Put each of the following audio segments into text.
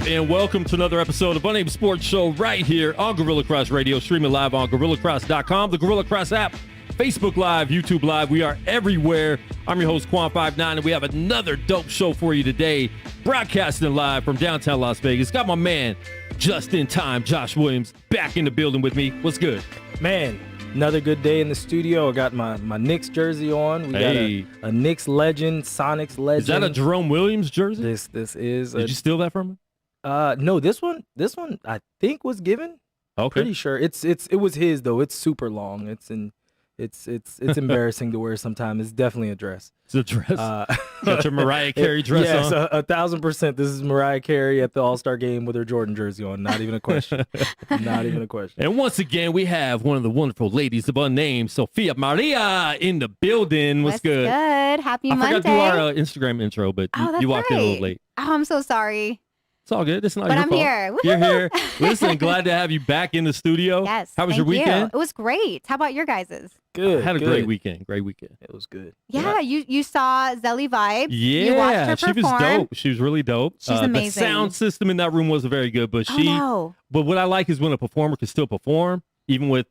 And welcome to another episode of Unnamed Sports Show right here on Gorilla Cross Radio, streaming live on GorillaCross.com, the Gorilla Cross app, Facebook Live, YouTube Live. We are everywhere. I'm your host, Quan59, and we have another dope show for you today, broadcasting live from downtown Las Vegas. Got my man, just in time, Josh Williams, back in the building with me. What's good? Man, another good day in the studio. I got my Knicks jersey on. We got a Knicks legend, Sonics legend. Is that a Jerome Williams jersey? This is. Did you steal that from him? No, this one I think was given. Okay. Pretty sure it was his though. It's super long. It's embarrassing to wear sometimes. It's definitely a dress. It's a dress. Got your Mariah Carey dress on. Yes, 1,000%. This is Mariah Carey at the All-Star game with her Jordan jersey on. Not even a question. Not even a question. And once again, we have one of the wonderful ladies of Unnamed, Sophia Maria, in the building. What's good? Good. Happy Monday. I forgot to do our Instagram intro, but you walked in a little late. Oh, I'm so sorry. It's all good. It's not but your I'm fault. Here. You're here. Listen, glad to have you back in the studio. Yes. How was your weekend? It was great. How about your guys's? Good. I had a great weekend. Great weekend. It was good. Yeah, you saw Zelly Vibes. Yeah, you watched her she was dope. She was really dope. She's amazing. The sound system in that room wasn't very good, but But what I like is when a performer can still perform, even with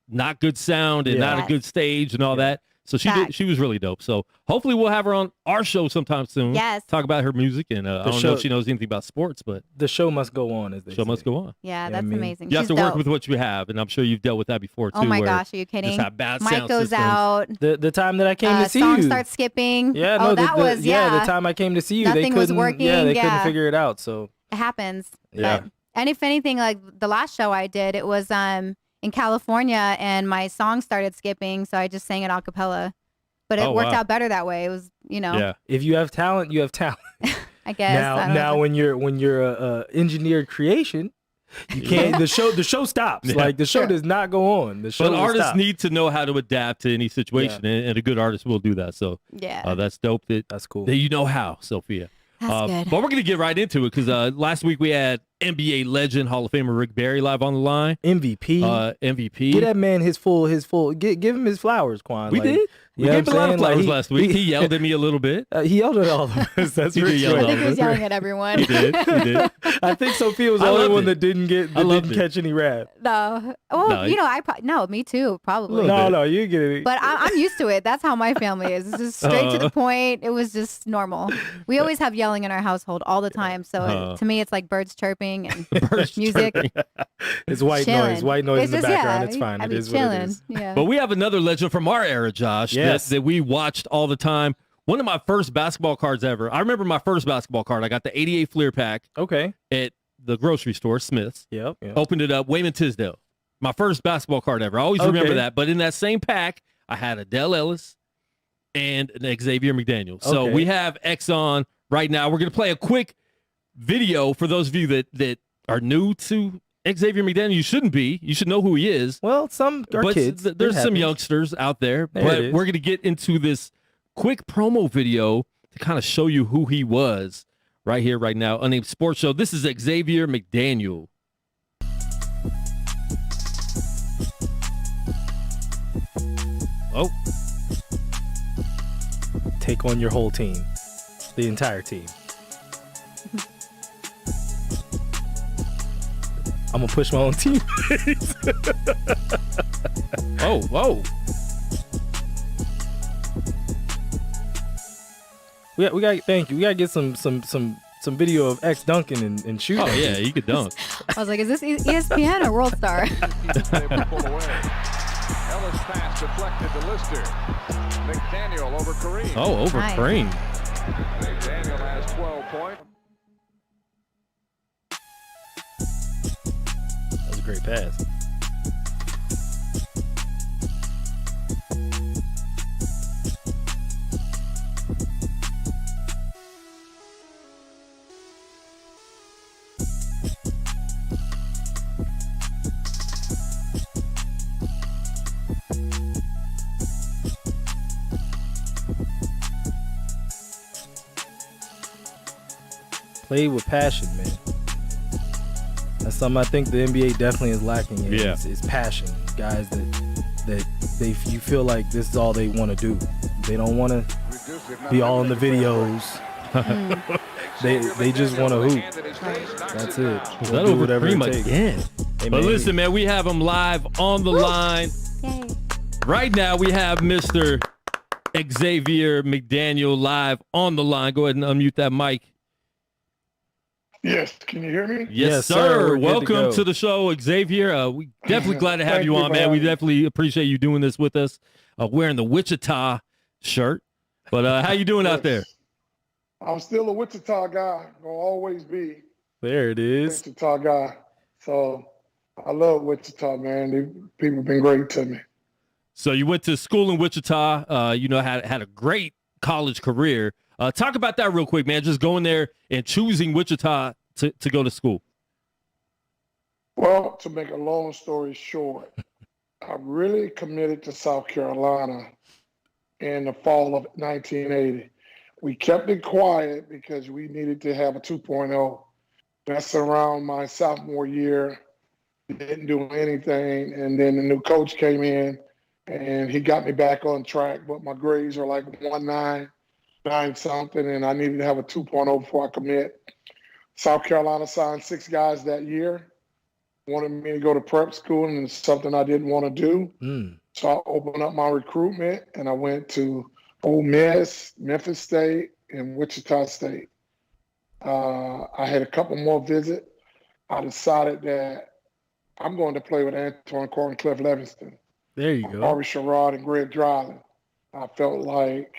not good sound and not a good stage and all that. So she was really dope. So hopefully we'll have her on our show sometime soon. Yes. Talk about her music. And I don't know if she knows anything about sports, but the show must go on, as they say. Show must go on. Yeah, that's amazing. You have to work with what you have, and I'm sure you've dealt with that before too. Oh my gosh, are you kidding? Just have bad Mic sound goes systems. out. The time that I came to see song you. starts skipping. Yeah, no, the time I came to see you, Nothing they couldn't. was working. Yeah, they couldn't figure it out. So it happens. Yeah. And if anything, like the last show I did, it was in California, and my song started skipping, so I just sang it a cappella. But it worked out better that way. It was, Yeah. If you have talent, you have talent. I guess. Now when you're a engineered creation, You can't. The show stops. Yeah. Like the show does not go on. The show. But artists stop. need to know how to adapt to any situation, and a good artist will do that. So that's dope. That's cool. That you know how, Sophia. That's good. But we're gonna get right into it because last week we had NBA legend, Hall of Famer Rick Barry live on the line. MVP. MVP. Get that man his full. Give him his flowers, Quan. We did. We gave him a lot of flowers last week. He yelled at me a little bit. He yelled at all of us. That's I think he was yelling at everyone. He did. I think Sophia was the only one that didn't catch any rap. No. Well, me too, probably. No, you get it. But I'm used to it. That's how my family is. It's just straight to the point. It was just normal. We always have yelling in our household all the time. So to me, it's like birds chirping and music. Chirping. It's white noise. White noise in the background. It's fine. It is what it is. Yeah. But we have another legend from our era, Josh, that we watched all the time. One of my first basketball cards ever. I remember my first basketball card. I got the 88 Fleer pack. Okay. At the grocery store, Smith's. Yep. Opened it up. Wayman Tisdale. My first basketball card ever. I always remember that. But in that same pack, I had a Dell Ellis and an Xavier McDaniel. So we have X on right now. We're going to play a quick video for those of you that are new to Xavier McDaniel. You shouldn't be. You should know who he is. Well, some are kids. There's some youngsters out there. But we're going to get into this quick promo video to kind of show you who he was right here, right now. Unnamed Sports Show. This is Xavier McDaniel. Oh. Take on your whole team. The entire team. I'm going to push my own teammates. Oh, whoa. We got thank you. We got to get some video of X dunking and shooting. Oh, yeah, he could dunk. I was like, is this ESPN or World Star? Ellis pass deflected to Lister. McDaniel over Kareem. Oh, over Kareem. McDaniel has 12 points. That was a great pass. Play with passion, man. That's something I think the NBA definitely is lacking in. Is passion. Guys that you feel like this is all they want to do. They don't want to be all in the videos. they just want to hoop. That's it. Is that over Kareem again? Hey, but listen, man, we have him live on the line. Yay. Right now, we have Mr. Xavier McDaniel live on the line. Go ahead and unmute that mic. Yes, can you hear me? Yes, sir. Welcome to the show, Xavier. We definitely glad to have you on, man. We definitely appreciate you doing this with us. Wearing the Wichita shirt. But how you doing out there? I'm still a Wichita guy. Will always be. There it is. Wichita guy. So I love Wichita, man. People have been great to me. So you went to school in Wichita. Had a great college career. Talk about that real quick, man. Just going there and choosing Wichita to go to school. Well, to make a long story short, I really committed to South Carolina in the fall of 1980. We kept it quiet because we needed to have a 2.0. That's around my sophomore year. Didn't do anything. And then the new coach came in and he got me back on track. But my grades are like 1.9. 9 something, and I needed to have a 2.0 before I commit. South Carolina signed 6 guys that year. Wanted me to go to prep school, and it's something I didn't want to do. So I opened up my recruitment, and I went to Ole Miss, Memphis State, and Wichita State. I had a couple more visits. I decided that I'm going to play with Antoine Carter and Cliff Levingston. There you go. Harvey Sherrod and Greg Dryland. I felt like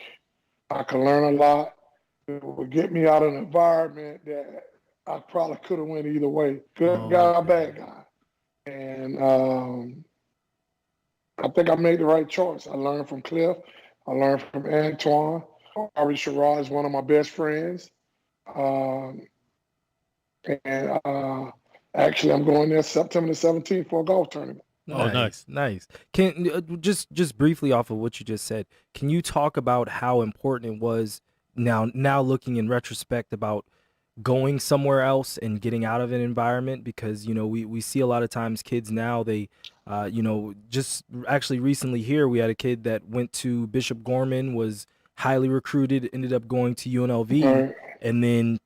I could learn a lot. It would get me out of an environment that I probably could have went either way. Good guy, bad guy. And I think I made the right choice. I learned from Cliff. I learned from Antoine. Harvey Sherrod is one of my best friends. And Actually, I'm going there September the 17th for a golf tournament. Nice. Can just briefly off of what you just said, can you talk about how important it was now looking in retrospect about going somewhere else and getting out of an environment? Because, we see a lot of times kids now, they, just actually recently here, we had a kid that went to Bishop Gorman, was highly recruited, ended up going to UNLV, Right. and then,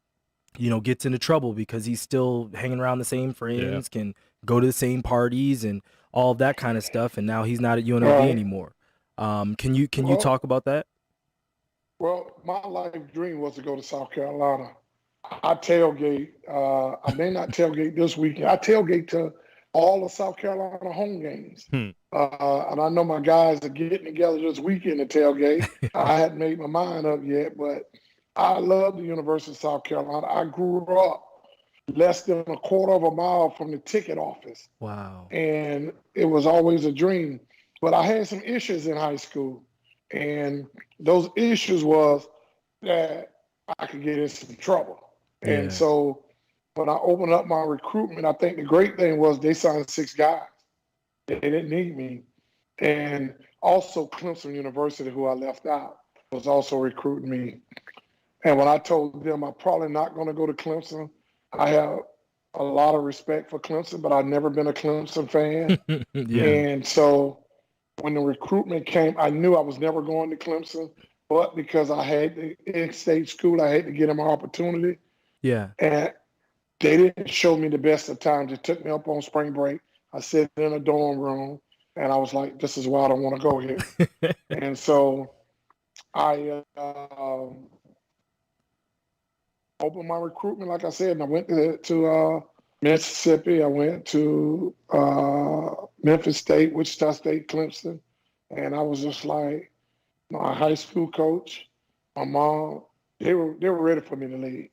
gets into trouble because he's still hanging around the same friends, can go to the same parties and all of that kind of stuff. And now he's not at UNLV anymore. Can you talk about that? Well, my life dream was to go to South Carolina. I tailgate. I may not tailgate this weekend. I tailgate to all of South Carolina home games. And I know my guys are getting together this weekend to tailgate. I hadn't made my mind up yet, but I love the University of South Carolina. I grew up less than a quarter of a mile from the ticket office. Wow. And it was always a dream. But I had some issues in high school. And those issues was that I could get in some trouble. Yeah. And so when I opened up my recruitment, I think the great thing was they signed 6 guys. They didn't need me. And also Clemson University, who I left out, was also recruiting me. And when I told them I'm probably not going to go to Clemson, I have a lot of respect for Clemson, but I've never been a Clemson fan. And so when the recruitment came, I knew I was never going to Clemson, but because I had the in-state school, I had to get them an opportunity. Yeah. And they didn't show me the best of times. They took me up on spring break. I sat in a dorm room, and I was like, this is why I don't want to go here. And so I opened my recruitment, like I said, and I went to Mississippi. I went to Memphis State, Wichita State, Clemson. And I was just like, my high school coach, my mom, they were ready for me to leave.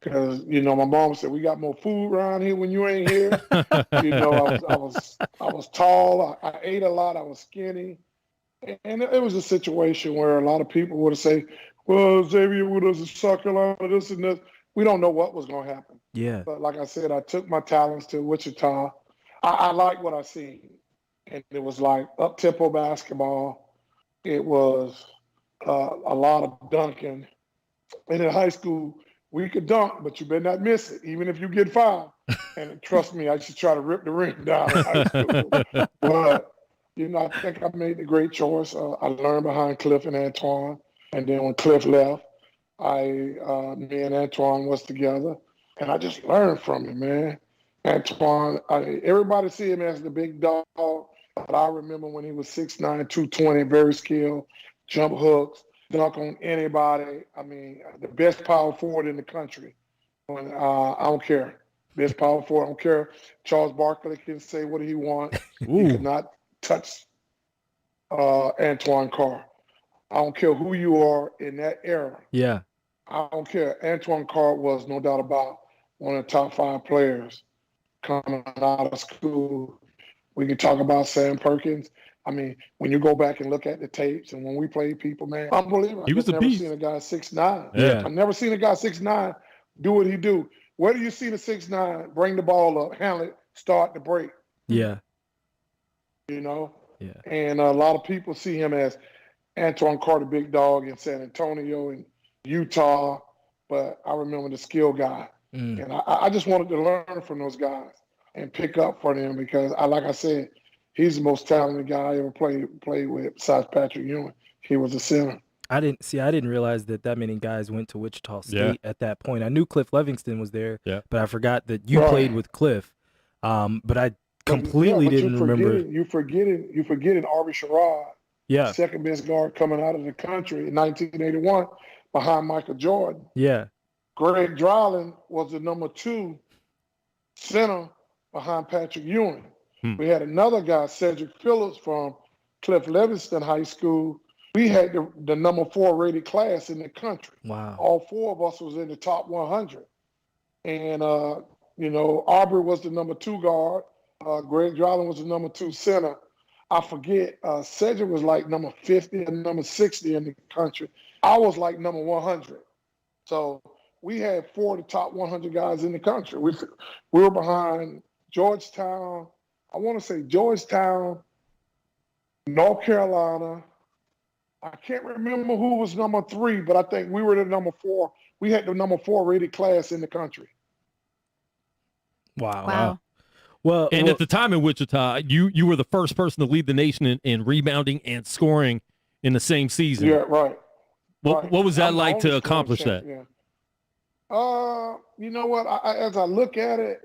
Because, my mom said, we got more food around here when you ain't here. I was tall. I ate a lot. I was skinny. And it was a situation where a lot of people would have said, well, Xavier would have South Carolina, this and this. We don't know what was going to happen. Yeah. But like I said, I took my talents to Wichita. I like what I seen. And it was like up-tempo basketball. It was a lot of dunking. And in high school, we could dunk, but you better not miss it, even if you get fouled. And trust me, I used to try to rip the ring down in high school. But, I think I made the great choice. I learned behind Cliff and Antoine. And then when Cliff left, me and Antoine was together. And I just learned from him, man. Antoine, everybody see him as the big dog. But I remember when he was 6'9", 220, very skilled, jump hooks, dunk on anybody. I mean, the best power forward in the country. I don't care. Best power forward, I don't care. Charles Barkley can say what he wants. He could not touch Antoine Carr. I don't care who you are in that era. Yeah. I don't care. Antoine Carr was, no doubt about, one of the top 5 players coming out of school. We can talk about Sam Perkins. I mean, when you go back and look at the tapes and when we played people, man, unbelievable. He was a beast. I've never seen a guy 6'9". Yeah. I've never seen a guy 6'9" do what he do. Where do you see the 6'9", bring the ball up, handle it, start the break? Yeah. Yeah. And a lot of people see him as Antoine Carter, big dog in San Antonio and Utah, but I remember the skill guy. And I just wanted to learn from those guys and pick up for them because, like I said, he's the most talented guy I ever played with besides Patrick Ewing. He was a center. I didn't realize that many guys went to Wichita State at that point. I knew Cliff Levingston was there, but I forgot that you played with Cliff. But I completely didn't remember. You're forgetting Arby Sherrod. Yeah. Second best guard coming out of the country in 1981 behind Michael Jordan. Yeah. Greg Dryland was the number 2 center behind Patrick Ewing. We had another guy, Cedric Phillips from Cliff Levingston High School. We had the number 4 rated class in the country. Wow. All 4 of us was in the top 100. And, Aubrey was the number 2 guard. Greg Dryland was the number 2 center. I forget, Cedric was like number 50 and number 60 in the country. I was like number 100. So we had 4 of the top 100 guys in the country. We were behind Georgetown. I want to say Georgetown, North Carolina. I can't remember who was number 3, but I think we were the number 4. We had the number 4 rated class in the country. Wow. Well, at the time in Wichita, you were the first person to lead the nation in rebounding and scoring in the same season. Yeah, right. What was that like to accomplish that? Yeah. You know what? As I look at it,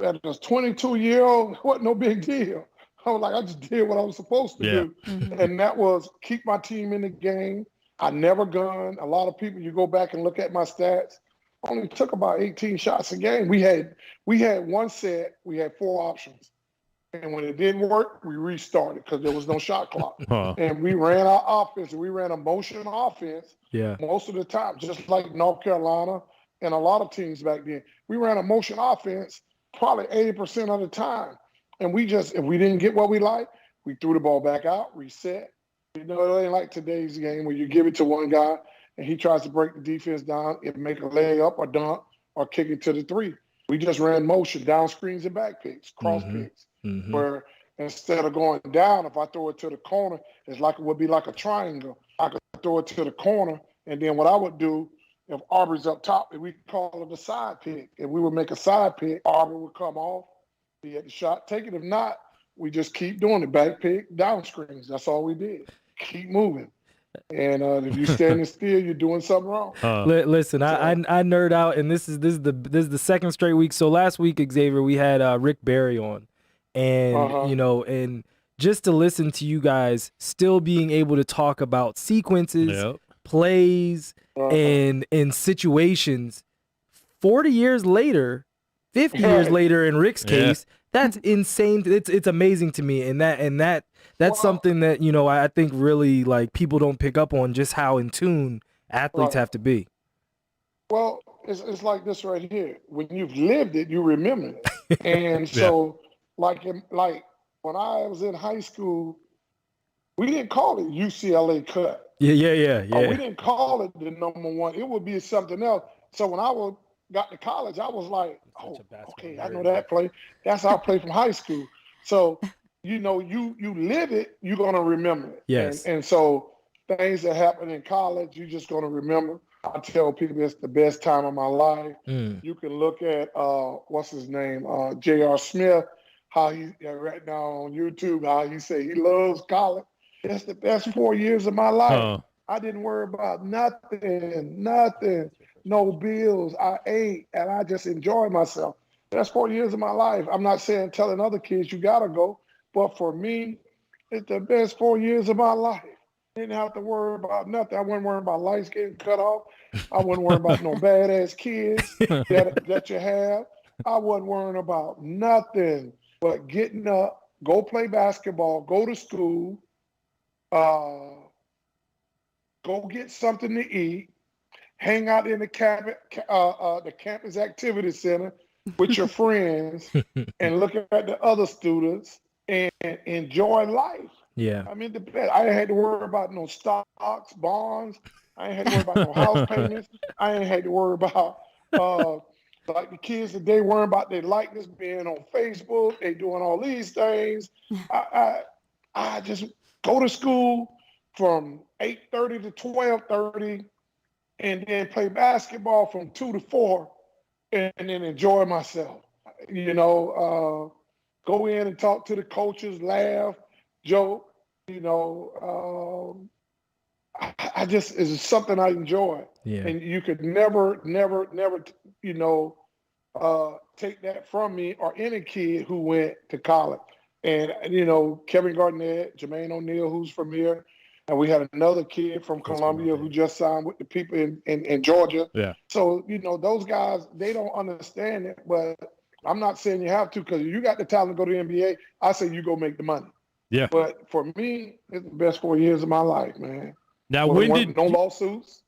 as a 22-year-old, it wasn't no big deal. I was like, I just did what I was supposed to do. Mm-hmm. And that was keep my team in the game. I never gunned. A lot of people, you go back and look at my stats, only took about 18 shots a game. We had one set, we had 4 options. And when it didn't work, we restarted because there was no shot clock. And we ran our offense. We ran a motion offense most of the time, just like North Carolina and a lot of teams back then. We ran a motion offense probably 80% of the time. And if we didn't get what we liked, we threw the ball back out, reset. You know, it ain't like today's game where you give it to one guy and he tries to break the defense down and make a leg up or dunk or kick it to the 3. We just ran motion, down screens and back picks, cross picks. Mm-hmm. Where instead of going down, if I throw it to the corner, it would be like a triangle. I could throw it to the corner, and then what I would do, if Aubrey's up top, we call it a side pick. If we would make a side pick, Aubrey would come off, be at the shot, take it. If not, we just keep doing it, back pick, down screens. That's all we did. Keep moving. And if you're standing still, you're doing something wrong. Listen, I nerd out, and this is the second straight week. So last week, Xavier, we had Rick Barry on. And, you know, and just to listen to you guys still being able to talk about sequences, plays, and situations 40 years later, 50 years later in Rick's case, that's insane. It's amazing to me. And that's something that, you know, I think really like people don't pick up on just how in tune athletes have to be. Well, it's like this right here. When you've lived it, you remember it. And so like when I was in high school, we didn't call it UCLA cut. Yeah. We didn't call it the number 1. It would be something else. So when I got to college, I was like, okay, I know that play. That's how I played from high school. So, you know, you live it, you're going to remember it. Yes. And so things that happen in college, you're just going to remember. I tell people it's the best time of my life. You can look at, what's his name, J.R. Smith, how he right now on YouTube, how he say he loves college. That's the best 4 years of my life. I didn't worry about nothing, no bills. I ate and I just enjoyed myself. That's 4 years of my life. I'm not saying telling other kids you gotta go, but for me, it's the best 4 years of my life. Didn't have to worry about nothing. I wasn't worrying about lights getting cut off. I wasn't worrying about no badass kids that you have. I wasn't worrying about nothing but getting up, go play basketball, go to school, go get something to eat, hang out in the campus activity center with your friends and look at the other students and enjoy life. Yeah. I mean, I ain't had to worry about no stocks, bonds. I ain't had to worry about no house payments. I ain't had to worry about like the kids today worrying about their likeness being on Facebook. They doing all these things. I just go to school from 8:30 to 12:30 and then play basketball from 2 to 4 and then enjoy myself. You know, go in and talk to the coaches, laugh, joke. You know, I just, it's something I enjoy. Yeah. And you could never, you know, take that from me or any kid who went to college. And, you know, Kevin Garnett, Jermaine O'Neal, who's from here, and we had another kid from Columbia who just signed with the people in Georgia. Yeah. So, you know, those guys, they don't understand it, but I'm not saying you have to, because if you got the talent to go to the NBA, I say you go make the money. Yeah. But for me, it's the best 4 years of my life, man. Now, no lawsuits.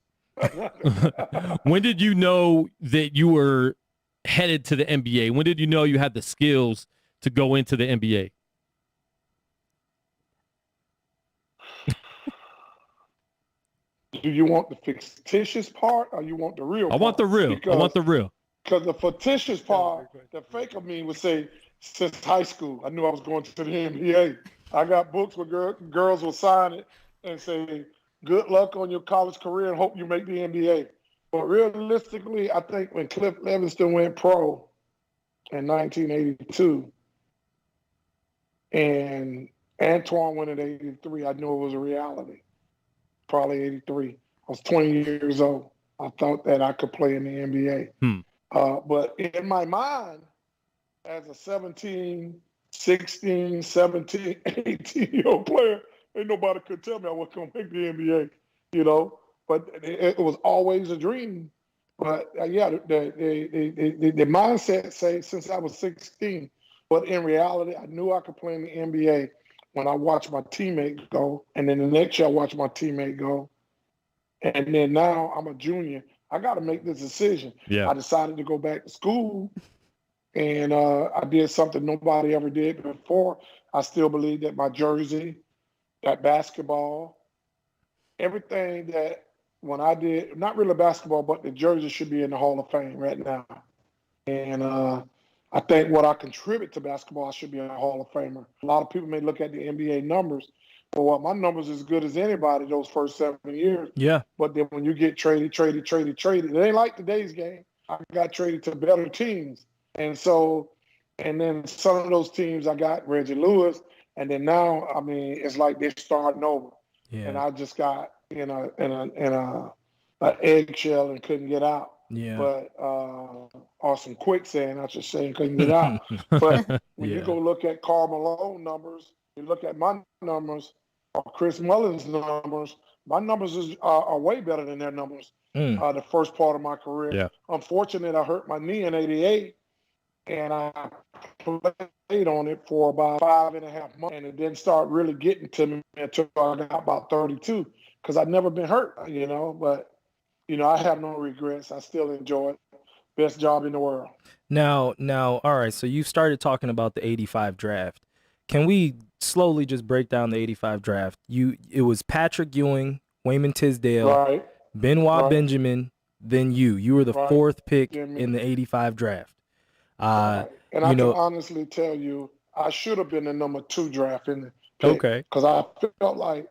When did you know that you were headed to the NBA? When did you know you had the skills to go into the NBA? Do you want the fictitious part or you want the real part? I want the real. Because the fictitious part, the fake of me would say, since high school, I knew I was going to the NBA. I got books where girls will sign it and say, good luck on your college career and hope you make the NBA. But realistically, I think when Cliff Levingston went pro in 1982 and Antoine went in 83, I knew it was a reality. Probably 83. I was 20 years old. I thought that I could play in the NBA. But in my mind, as a 17, 16, 17, 18-year-old player, ain't nobody could tell me I wasn't going to make the NBA, you know. But it was always a dream. But, yeah, the mindset say since I was 16. But in reality, I knew I could play in the NBA when I watched my teammate go. And then the next year I watched my teammate go. And then now I'm a junior. I got to make this decision. Yeah. I decided to go back to school. And I did something nobody ever did before. I still believe that my jersey, that basketball, everything that when I did, not really basketball, but the jersey should be in the Hall of Fame right now. And I think what I contribute to basketball, I should be a Hall of Famer. A lot of people may look at the NBA numbers, but what my numbers as good as anybody those first 7 years. Yeah. But then when you get traded, it ain't like today's game. I got traded to better teams. And then some of those teams I got Reggie Lewis, and then now, I mean, it's like they're starting over. Yeah. And I just got in a eggshell and couldn't get out. Yeah. But or some quicksand, I should say, and couldn't get out. But when you go look at Karl Malone numbers, you look at my numbers or Chris Mullin's numbers, my numbers are way better than their numbers. The first part of my career. Yeah. Unfortunately, I hurt my knee in '88. And I played on it for about 5.5 months, and it didn't start really getting to me until I got about 32, because I'd never been hurt, you know. But, you know, I have no regrets. I still enjoy it. Best job in the world. Now, all right, so you started talking about the 85 draft. Can we slowly just break down the 85 draft? It was Patrick Ewing, Wayman Tisdale, Right. Benoit Benjamin, then you. You were the fourth pick Yeah, in the 85 draft. And I can honestly tell you, I should have been the number 2 draft in the pick. Okay. Because I felt like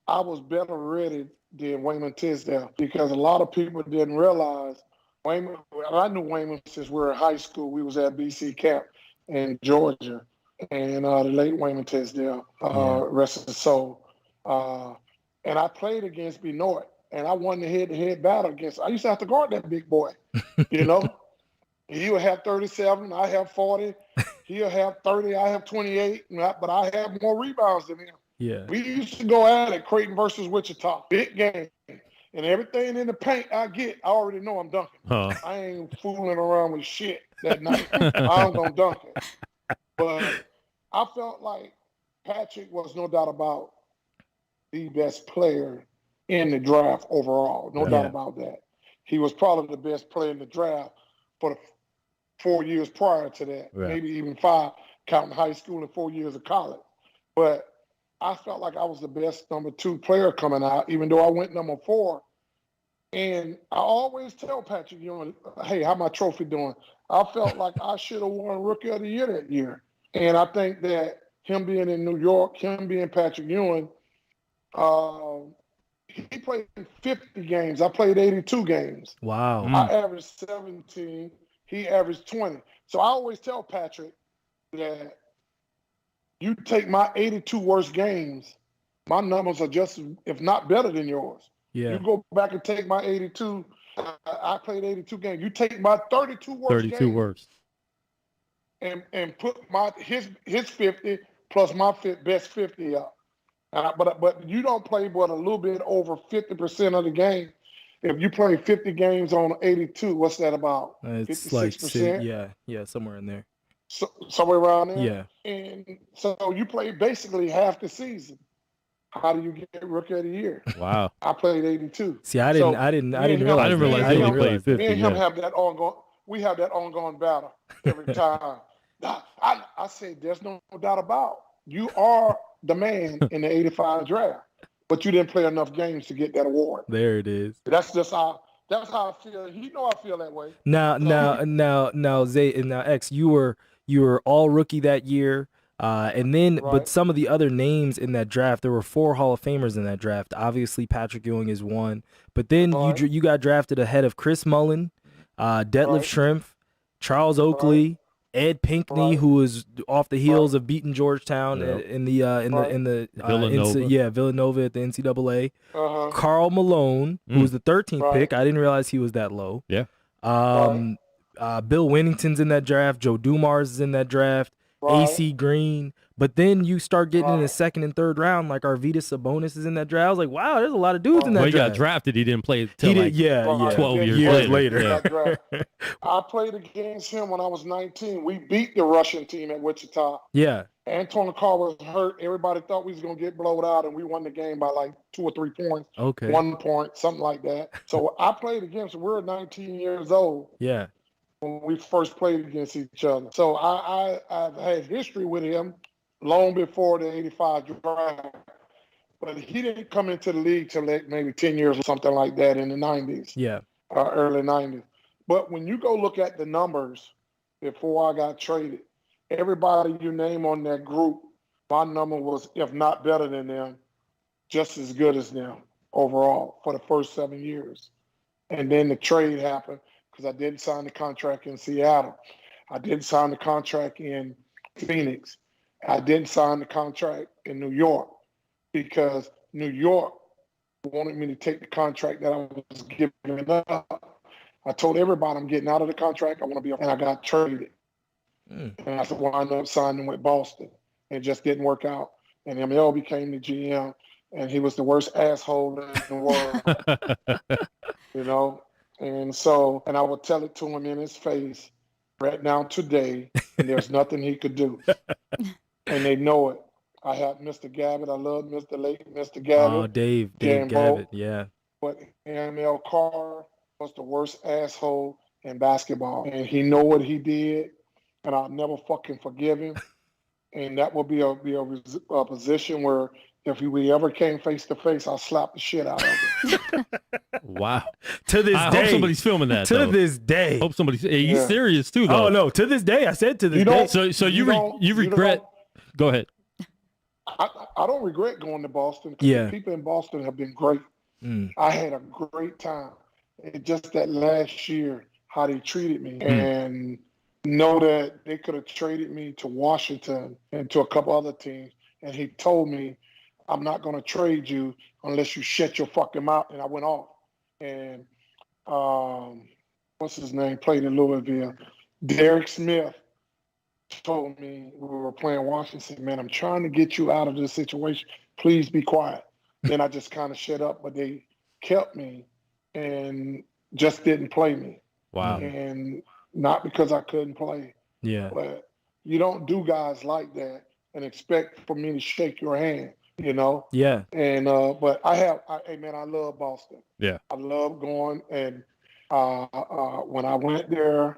I was better ready than Wayman Tisdale, because a lot of people didn't realize Wayman. I knew Wayman since we were in high school. We was at BC Camp in Georgia, and the late Wayman Tisdale, rest his soul. And I played against Benoit, and I won the head-to-head battle against. I used to have to guard that big boy, you know. He would have 37, I have 40. He'll have 30, I have 28, but I have more rebounds than him. Yeah. We used to go at it, Creighton versus Wichita. Big game. And everything in the paint I already know I'm dunking. Huh. I ain't fooling around with shit that night. I'm going to dunk it. But I felt like Patrick was no doubt about the best player in the draft overall. No doubt about that. He was probably the best player in the draft for the 4 years prior to that, maybe even 5, counting high school and 4 years of college. But I felt like I was the best number 2 player coming out, even though I went number 4. And I always tell Patrick Ewing, hey, how my trophy doing? I felt like I should have won Rookie of the Year that year. And I think that him being in New York, him being Patrick Ewing, he played 50 games. I played 82 games. Wow. I averaged 17. He averaged 20. So I always tell Patrick that you take my 82 worst games, my numbers are just, if not better than yours. Yeah. You go back and take my 82. I played 82 games. You take my 32 worst 32 games worst. and put his 50 plus my best 50 up. But you don't play but a little bit over 50% of the game. If you play 50 games on 82, what's that about? It's 56%? like, yeah, somewhere in there. So, somewhere around there? Yeah. And so you play basically half the season. How do you get Rookie of the Year? Wow. I played 82. See, I didn't realize you played 50. Me and him have that ongoing battle every time. I say there's no doubt about it. You are the man in the 85 draft. but you didn't play enough games to get that award. There it is. That's how I feel. He know I feel that way. Now, Zay, and now X, you were all rookie that year. And then, Right. But some of the other names in that draft, there were 4 Hall of Famers in that draft. Obviously, Patrick Ewing is one. But then Right. you got drafted ahead of Chris Mullin, Detlef Right. Schrempf, Charles Oakley, Ed Pinckney, Right. who was off the heels of beating Georgetown in the Villanova. Villanova at the NCAA. Uh-huh. Karl Malone, who was the 13th Right. pick. I didn't realize he was that low. Yeah. Bill Winnington's in that draft. Joe Dumars is in that draft. Right. AC Green. But then you start getting in the Right. second and third round, like Arvydas Sabonis is in that draft. I was like, wow, there's a lot of dudes in that Well, he draft. got drafted. He didn't play until He did, like yeah. 12 Years years later. later. Yeah. I played against him when I was 19. We beat the Russian team at Wichita. Yeah. Antoine Carr was hurt. Everybody thought we was going to get blowed out, and we won the game by like 2 or 3 points. Okay. 1 point, something like that. So I played against him. We were 19 years old Yeah. when we first played against each other. So I've had history with him long before the 85 draft. But he didn't come into the league till like maybe 10 years or something like that in the 90s. Yeah. Early 90s. But when you go look at the numbers before I got traded, everybody you name on that group, my number was, if not better than them, just as good as them overall for the first 7 years. And then the trade happened because I didn't sign the contract in Seattle. I didn't sign the contract in Phoenix. I didn't sign the contract in New York because New York wanted me to take the contract that I was giving up. I told everybody I'm getting out of the contract. I want to be, and I got traded. And I wound up signing with Boston. It just didn't work out. And ML became the GM, and he was the worst asshole in the world. You know? And so, and I would tell it to him in his face right now today, and there's nothing he could do. And they know it. I have Mr. Gavitt. I love Mr. Lake, Mr. Gavitt. Oh, Dave Jambo. Gavitt, yeah. But ML Carr was the worst asshole in basketball. And he know what he did, and I'll never fucking forgive him. And that will be a position where if we ever came face to face, I'll slap the shit out of him. Wow. To this I day. hope somebody's filming that. To though. this day. Hope somebody's. He's Yeah. serious too, though. Oh, no. To this day. I said to this day. So you regret. Go ahead. I don't regret going to Boston. Yeah. The people in Boston have been great. I had a great time. It's just that last year, how they treated me, and know that they could have traded me to Washington and to a couple other teams. And he told me, I'm not going to trade you unless you shut your fucking mouth. And I went off. And what's his name? Played in Louisville. Derek Smith told me, we were playing Washington, said, man, I'm trying to get you out of this situation. Please be quiet. Then I just kind of shut up, but they kept me and just didn't play me. Wow. And not because I couldn't play. Yeah. But you don't do guys like that and expect for me to shake your hand, you know? Yeah. And but I love Boston. Yeah. I love going, and when I went there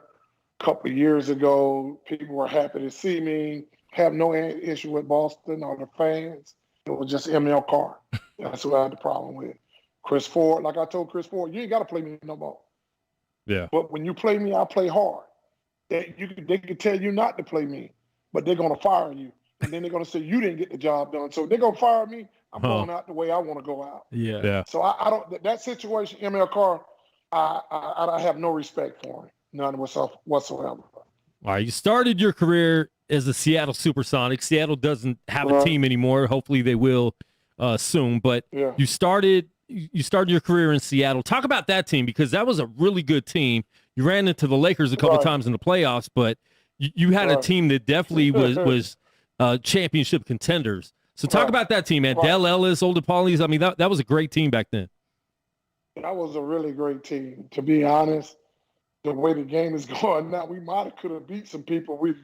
a couple of years ago, people were happy to see me. Have no issue with Boston or the fans. It was just ML Carr. That's what I had the problem with. Chris Ford, like I told Chris Ford, you ain't got to play me no more. Yeah. But when you play me, I play hard. They could tell you not to play me, but they're going to fire you. And then they're going to say you didn't get the job done. So they're going to fire me. I'm going out the way I want to go out. Yeah. Yeah. So I don't, that situation, ML Carr, I have no respect for him. None whatsoever. All right. You started your career as the Seattle Supersonics. Seattle doesn't have a team anymore. Hopefully they will soon. But you started your career in Seattle. Talk about that team, because that was a really good team. You ran into the Lakers a couple times in the playoffs, but you had a team that definitely was championship contenders. So talk about that team, man. Dale Ellis, Older Paulies. I mean, that was a great team back then. That was a really great team. To be honest, the way the game is going now, we could have beat some people. We've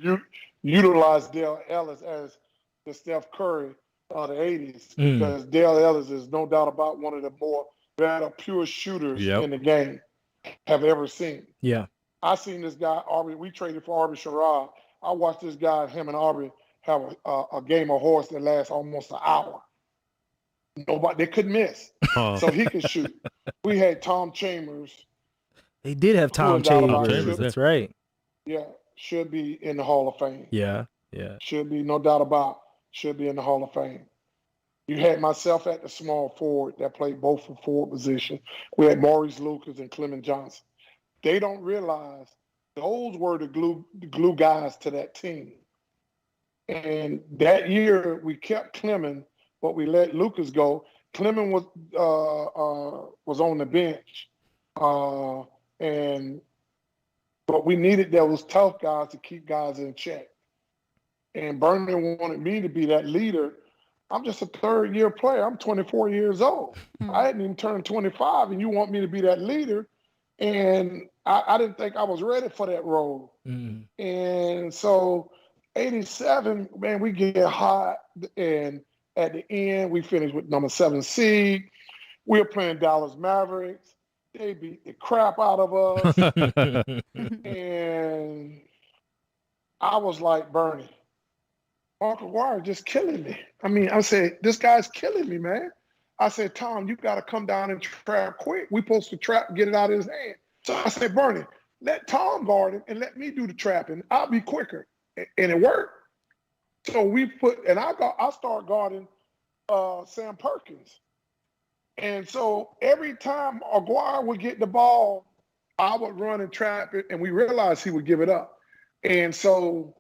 utilized Dale Ellis as the Steph Curry of the 80s, because Dale Ellis is no doubt about one of the more better, pure shooters in the game have ever seen. Yeah. I seen this guy, Aubrey. We traded for Aubrey Sherrod. I watched this guy, him and Aubrey, have a game of horse that lasts almost an hour. Nobody, they couldn't miss. So he could shoot. We had Tom Chambers. They did have Tom Chambers. That's right. Yeah, should be in the Hall of Fame. Yeah. Should be, no doubt about. Should be in the Hall of Fame. You had myself at the small forward that played both for forward position. We had Maurice Lucas and Clement Johnson. They don't realize those were the glue guys to that team. And that year we kept Clement, but we let Lucas go. Clement was on the bench, but we needed those tough guys to keep guys in check. And Bernie wanted me to be that leader. I'm just a third-year player. I'm 24 years old. I hadn't even turned 25, and you want me to be that leader. And I didn't think I was ready for that role. And so 87, man, we get hot. And at the end, we finished with number 7 seed. We were playing Dallas Mavericks. They beat the crap out of us. And I was like, Bernie, Mark Aguirre just killing me. I mean, I said, this guy's killing me, man. I said, Tom, you got to come down and trap quick. We supposed to trap and get it out of his hand. So I said, Bernie, let Tom guard him and let me do the trapping. I'll be quicker. And it worked. So I started guarding Sam Perkins. And so every time Aguirre would get the ball, I would run and trap it, and we realized he would give it up. And so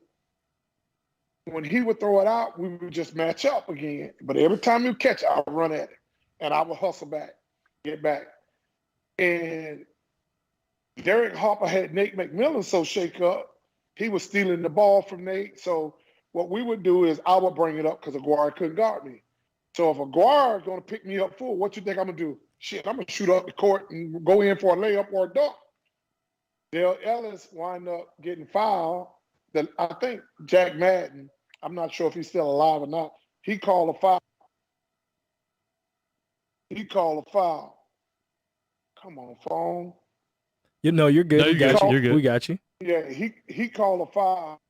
when he would throw it out, we would just match up again. But every time he would catch it, I would run at it. And I would hustle back, get back. And Derek Harper had Nate McMillan so shake up, he was stealing the ball from Nate. So what we would do is I would bring it up because Aguirre couldn't guard me. So if Aguirre is going to pick me up full, what you think I'm going to do? Shit, I'm going to shoot up the court and go in for a layup or a dunk. Dale Ellis wind up getting fouled. I think Jack Madden, I'm not sure if he's still alive or not, he called a foul. Come on, phone. You're good. No, you're good. We got you. Yeah, he called a foul.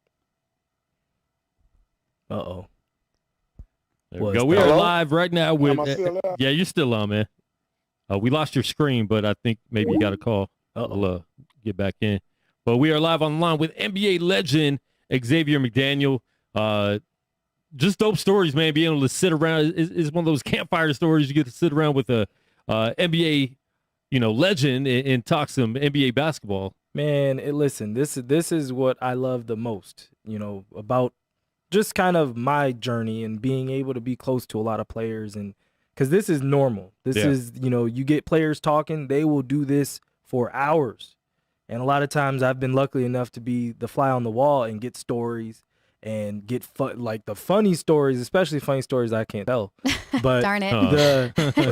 Uh-oh. There we go. We are live right now with. Am I still there? Yeah, you're still on, man. We lost your screen, but I think maybe you got a call. I'll get back in. But we are live on the line with NBA legend Xavier McDaniel. Just dope stories, man. Being able to sit around is one of those campfire stories. You get to sit around with a NBA, legend and talk some NBA basketball. Man, listen, this is what I love the most, about just kind of my journey and being able to be close to a lot of players. And because this is normal. This is, you get players talking, they will do this for hours. And a lot of times I've been lucky enough to be the fly on the wall and get stories and get like the funny stories, especially funny stories I can't tell. But darn it.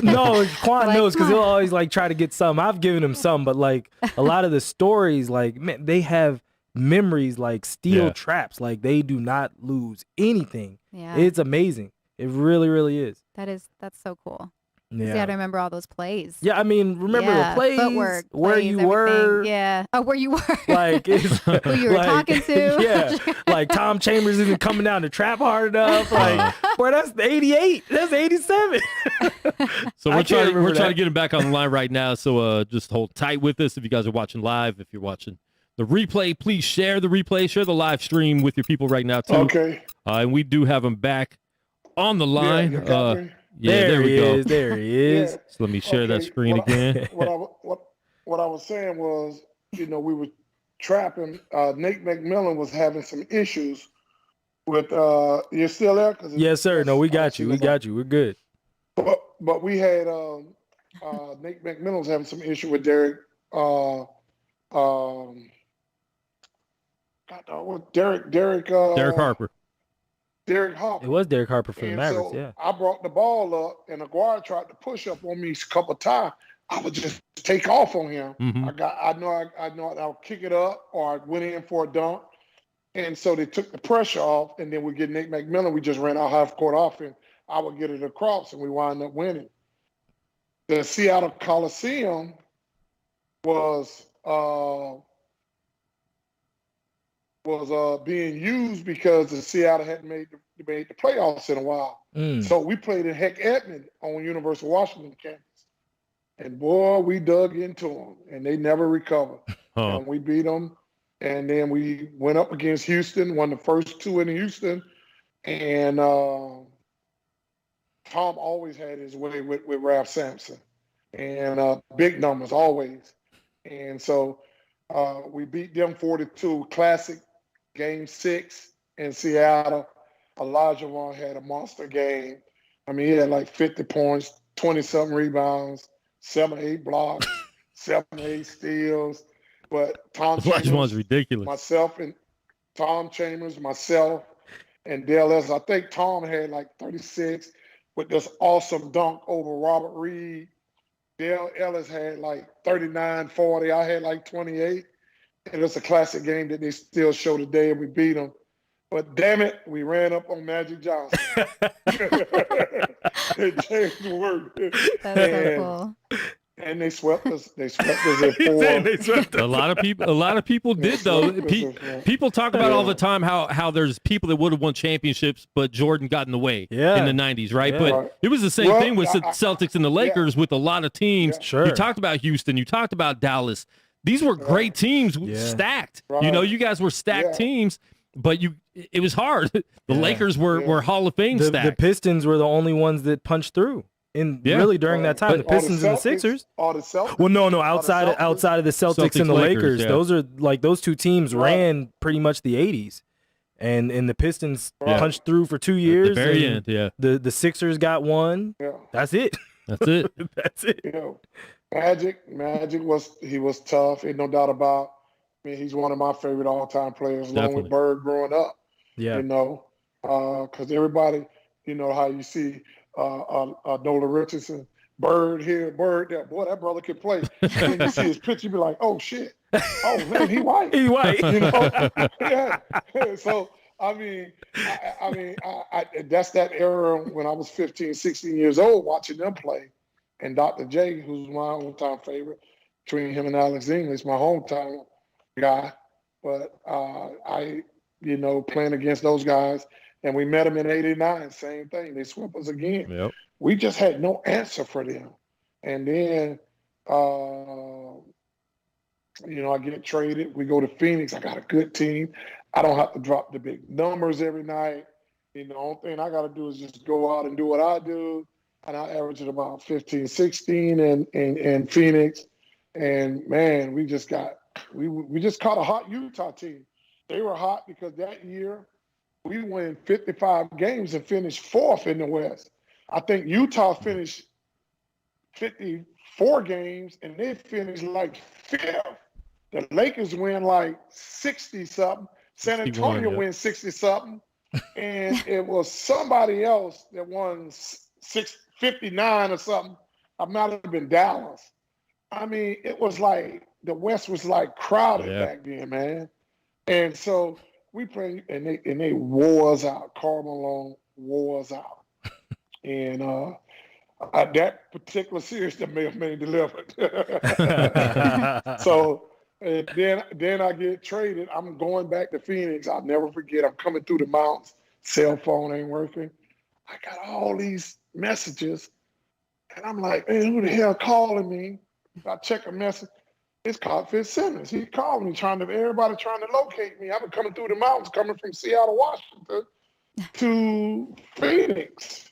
No, Quan knows because he'll always try to get some. I've given him some, but a lot of the stories, man, they have memories like steel traps. They do not lose anything. Yeah. It's amazing. It really, really is. That's so cool. Yeah. You got to remember all those plays. Yeah, I mean, remember the plays, footwork, where you were. Yeah. Oh, where you were. Who you were talking to. Yeah. Tom Chambers isn't coming down to trap hard enough. Boy, that's 88. That's 87. So we're trying to get him back on the line right now. So just hold tight with us if you guys are watching live. If you're watching the replay, please share the replay. Share the live stream with your people right now, too. Okay. And we do have him back on the line. There we go. There he is. Yeah. So let me share that screen again. What I was saying was, we were trapping. Nate McMillan was having some issues with. You're still there? Yes, sir. No, we got you. We're good. But we had Nate McMillan was having some issue with Derek. Derek Harper. Derek Harper. It was Derek Harper for the Mavericks, so I brought the ball up, and Aguirre tried to push up on me a couple of times. I would just take off on him. Mm-hmm. I know I'll kick it up, or I went in for a dunk. And so they took the pressure off, and then we get Nate McMillan. We just ran our half-court offense. I would get it across, and we wound up winning. The Seattle Coliseum was being used because the Seattle hadn't made made the playoffs in a while. So we played in Heck Edmond on University of Washington campus. And, boy, we dug into them, and they never recovered. And we beat them. And then we went up against Houston, won the first 2 in Houston. And Tom always had his way with Ralph Sampson. And big numbers, always. And so we beat them 4-2. Classic Game 6 in Seattle. Elijah Vaughn had a monster game. I mean, he had like 50 points, 20-something rebounds, 7-8 blocks, 7-8 steals. But Tom Chambers, ridiculous. Myself and Tom Chambers, myself, and Dale Ellis. I think Tom had like 36 with this awesome dunk over Robert Reed. Dale Ellis had like 39, 40. I had like 28. And it's a classic game that they still show today, and we beat them. But damn it, we ran up on Magic Johnson. It changed the word. That's so cool. And they swept us. They swept us at 4. A lot of people did though. People talk about all the time how there's people that would have won championships, but Jordan got in the way in the 90s, right? Yeah. But it was the same thing with the Celtics and the Lakers with a lot of teams. Yeah. Sure. You talked about Houston. You talked about Dallas. These were great teams, stacked. Right. You know, you guys were stacked teams, but it was hard. The Lakers were Hall of Fame stacked. The Pistons were the only ones that punched through. Really during that time, the Pistons and the Sixers. All the Celtics. Well, no, outside of the Celtics and the Lakers, those are like those two teams ran pretty much the 80s, and the Pistons punched through for 2 years. At the very end, The Sixers got one. Yeah. That's it. That's it. That's it. You know, Magic was tough, ain't no doubt about. I mean, he's one of my favorite all-time players, along with Bird growing up. Yeah. You know, because everybody, you know how you see Nolan Richardson, Bird here, Bird there. Boy, that brother can play. And you see his picture, you be like, oh shit, oh man, he white. He white. You know, yeah. So I mean, that's that era when I was 15, 16 years old, watching them play. And Dr. J, who's my all-time favorite, between him and Alex English, my hometown guy. But playing against those guys. And we met them in '89, same thing. They swept us again. Yep. We just had no answer for them. And then, I get traded. We go to Phoenix. I got a good team. I don't have to drop the big numbers every night. The only thing I got to do is just go out and do what I do. And I averaged about 15, 16 in Phoenix. And, man, we just caught a hot Utah team. They were hot because that year we won 55 games and finished 4th in the West. I think Utah finished 54 games, and they finished like 5th. The Lakers win like 60-something. San Antonio wins 60-something. And it was somebody else that won 59 or something. I might have been Dallas. I mean, it was like the West was like crowded back then, man. And so we played, and they wore us out. Karl Malone wore us out. And that particular series that may have been delivered. So then I get traded. I'm going back to Phoenix. I'll never forget. I'm coming through the mountains. Cell phone ain't working. I got all these messages. And I'm like, man, who the hell calling me? I check a message. It's called Fitzsimmons. He called me, everybody trying to locate me. I've been coming through the mountains, coming from Seattle, Washington to Phoenix.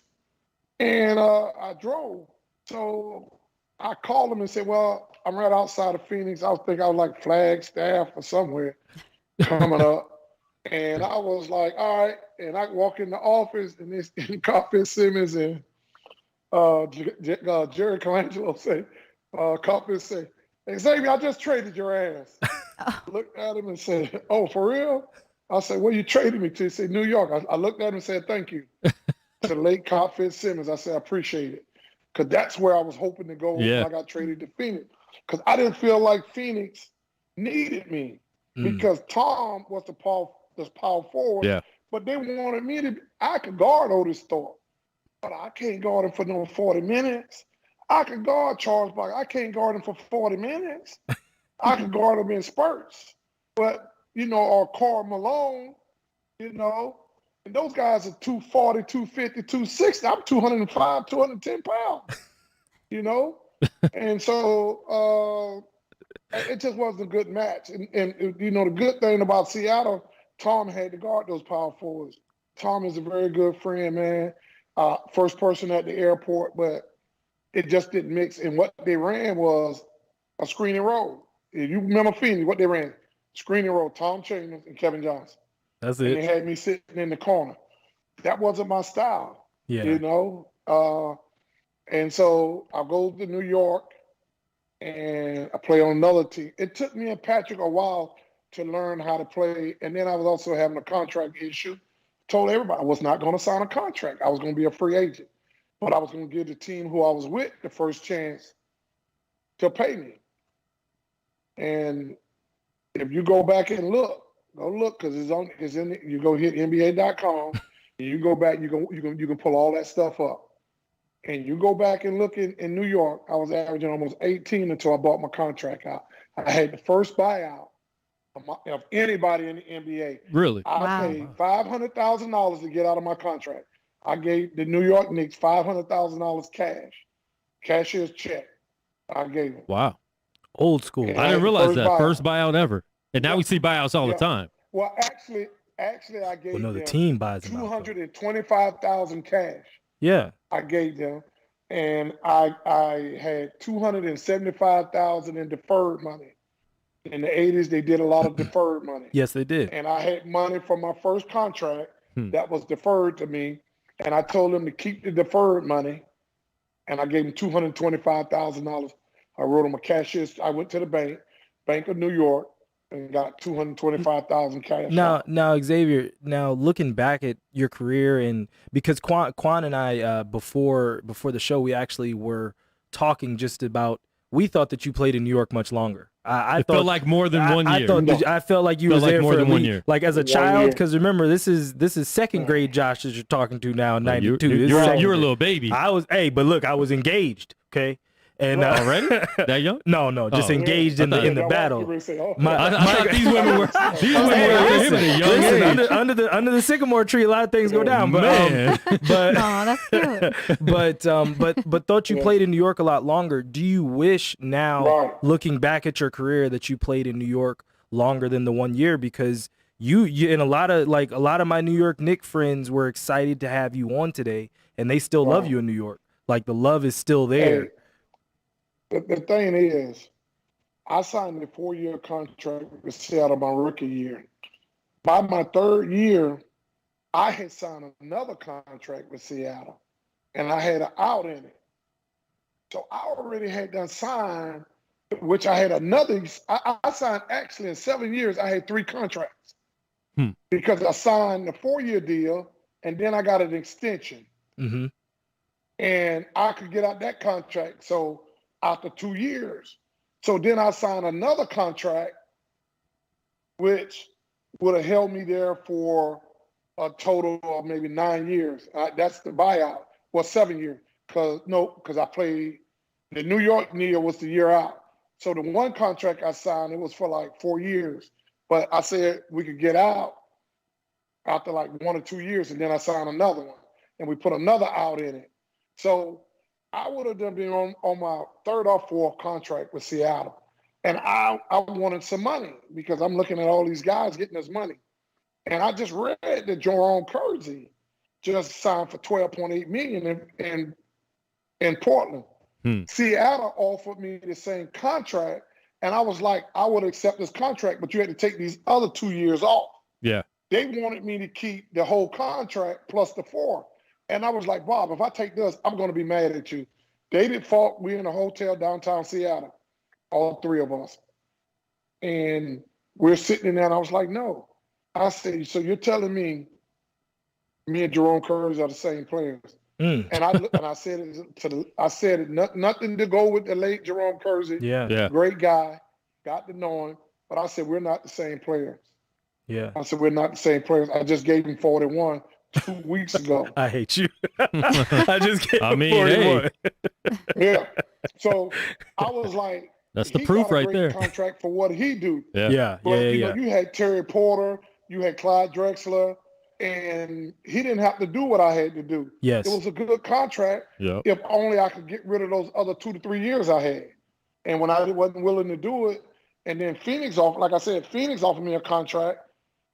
And I drove. So I called him and said, well, I'm right outside of Phoenix. I was like Flagstaff or somewhere coming up. And I was like, all right. And I walk in the office and called Fitzsimmons and Jerry Colangelo say, Coffin say, hey, Xavier, I just traded your ass. I looked at him and said, oh, for real? I said, well, you traded me to? He said, New York. I looked at him and said, thank you. To late Cop Fitzsimmons, I said, I appreciate it. Because that's where I was hoping to go when I got traded to Phoenix. Because I didn't feel like Phoenix needed me. Because Tom was the power forward. But they wanted me to – I could guard Otis Thorpe. But I can't guard him for no 40 minutes. I can guard Charles Barkley. I can't guard him for 40 minutes. I can guard him in spurts. But, or Karl Malone, And those guys are 240, 250, 260. I'm 205, 210 pounds, you know? And so it just wasn't a good match. And, you know, the good thing about Seattle, Tom had to guard those power forwards. Tom is a very good friend, man. First person at the airport, but it just didn't mix. And what they ran was a screen and roll. If you remember Phoenix, what they ran? Screen and roll, Tom Chambers and Kevin Johnson. That's and it. they had me sitting in the corner. That wasn't my style, you know? And so I go to New York and I play on another team. It took me and Patrick a while to learn how to play. And then I was also having a contract issue. Told everybody I was not going to sign a contract. I was going to be a free agent. But I was going to give the team who I was with the first chance to pay me. And if you go back and look, go look, because it's in. You go hit NBA.com, and you go back. You can pull all that stuff up, and you go back and look in New York. I was averaging almost 18 until I bought my contract out. I had the first buyout of anybody in the NBA. Really? I paid $500,000 to get out of my contract. I gave the New York Knicks $500,000 cash, cashier's check. I gave them. Wow. Old school. I didn't realize that. First buyout ever. And now we see buyouts all the time. Well, actually, I gave them the team buys them $225,000 cash. Yeah. I gave them, and I had $275,000 in deferred money. In the 80s, they did a lot of deferred money. Yes, they did. And I had money from my first contract that was deferred to me, and I told them to keep the deferred money, and I gave them $225,000. I wrote them a cashier's. I went to the Bank of New York, and got $225,000 cash. Now, Xavier. Now, looking back at your career, and because Quan and I before the show, we actually were talking just about. We thought that you played in New York much longer. I thought, felt like more than 1 year. I felt like you were like there more for than 1 year. Like as a child, because remember, this is second grade Josh that you're talking to now, 92. You're a little baby. But look, I was engaged. Okay. And already that young? No, just engaged in the battle. I thought these women were young. Listen, under the sycamore tree, a lot of things go down. But that's cute. but thought you played in New York a lot longer. Do you wish now, looking back at your career, that you played in New York longer than the 1 year? Because you and a lot of my New York Knicks friends were excited to have you on today, and they still love you in New York. Like the love is still there. Hey. The thing is, I signed a 4-year contract with Seattle my rookie year. By my third year, I had signed another contract with Seattle, and I had an out in it. So I already had done signed, which I had another. I signed actually in 7 years. I had 3 contracts because I signed the 4-year deal, and then I got an extension, and I could get out that contract. So after 2 years. So then I signed another contract, which would have held me there for a total of maybe 9 years. That's the buyout. Well, 7 years. Because I played the New York deal was the year out. So the one contract I signed, it was for like 4 years. But I said we could get out after like 1 or 2 years, and then I signed another one. And we put another out in it. So I would have been on my third or fourth contract with Seattle. And I wanted some money because I'm looking at all these guys getting this money. And I just read that Jerome Kersey just signed for $12.8 million in Portland. Seattle offered me the same contract. And I was like, I would accept this contract, but you had to take these other 2 years off. Yeah. They wanted me to keep the whole contract plus the 4. And I was like, Bob, if I take this, I'm going to be mad at you. They didn't fault. We're in a hotel downtown Seattle, all 3 of us. And we're sitting in there, and I was like, no. I said, so you're telling me and Jerome Kersey are the same players? And I said it nothing to go with the late Jerome Kersey. Yeah. Great guy, got to know him. But I said, we're not the same players. Yeah. I said, we're not the same players. I just gave him 41. 2 weeks ago. I hate you. I just gave him 41. Yeah. So I was like, that's the proof right there. Contract for what he do. Yeah. But you know, you had Terry Porter, you had Clyde Drexler, and he didn't have to do what I had to do. Yes. It was a good contract. Yep. If only I could get rid of those other 2 to 3 years I had. And when I wasn't willing to do it, and then Phoenix offered me a contract,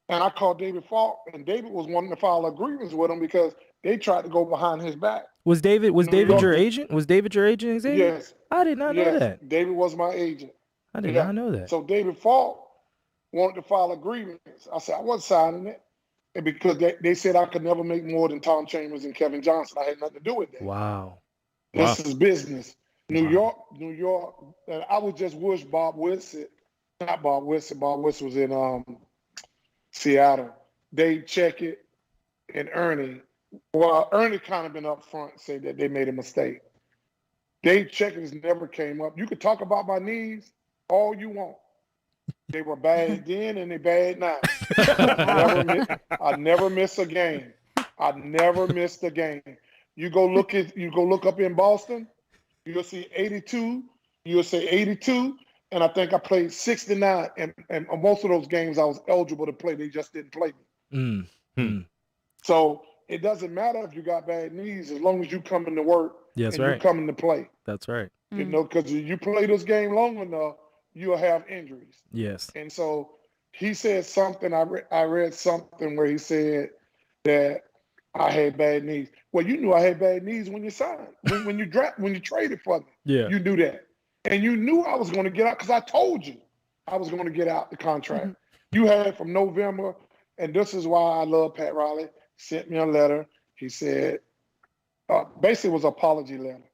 and I called David Falk, and David was wanting to file agreements with him because they tried to go behind his back. Was David your agent? Was David your agent, Xavier? Yes. I did not know that. David was my agent. I did not know that. So David Falk wanted to file agreements. I said I wasn't signing it. And because they said I could never make more than Tom Chambers and Kevin Johnson. I had nothing to do with that. Wow. This is business. New York. And I would just wish Bob Whitsitt, not Bob Whitsitt. Bob Whitsitt was in Seattle. Dave Checkett and Ernie. Well, Ernie kind of been up front, say that they made a mistake. Dave Checkett has never came up. You could talk about my knees all you want. They were bad then and they bad now. I never miss a game. I never missed a game. You go look up in Boston, you'll see 82, you'll say 82, and I think I played 69. And most of those games I was eligible to play. They just didn't play me. So it doesn't matter if you got bad knees as long as you come into work and you come into play. That's right. You know, because if you play this game long enough, you'll have injuries. Yes. And so he said something, I read something where he said that I had bad knees. Well, you knew I had bad knees when you signed, when you traded for me. Yeah. You knew that. And you knew I was going to get out because I told you I was going to get out the contract. Mm-hmm. You had from November, and this is why I love Pat Riley, sent me a letter. He said, basically it was an apology letter.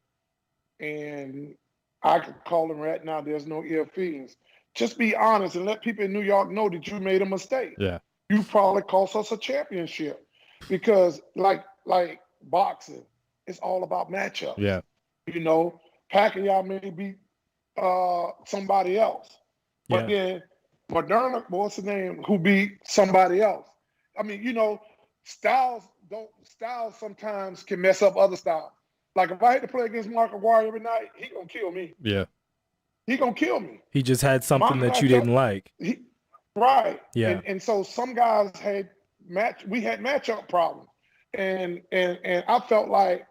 And I could call him right now. There's no ill feelings. Just be honest and let people in New York know that you made a mistake. Yeah. You probably cost us a championship because like boxing, it's all about matchups. Yeah. You know, Pacquiao may beat somebody else. But then Moderna, what's the name, who beat somebody else? I mean, you know, styles sometimes can mess up other styles. Like if I had to play against Mark Aguirre every night, he gonna kill me. Yeah. He gonna kill me. He just had something that you didn't like. Right. Yeah. And so some guys had matchup problems. And I felt like,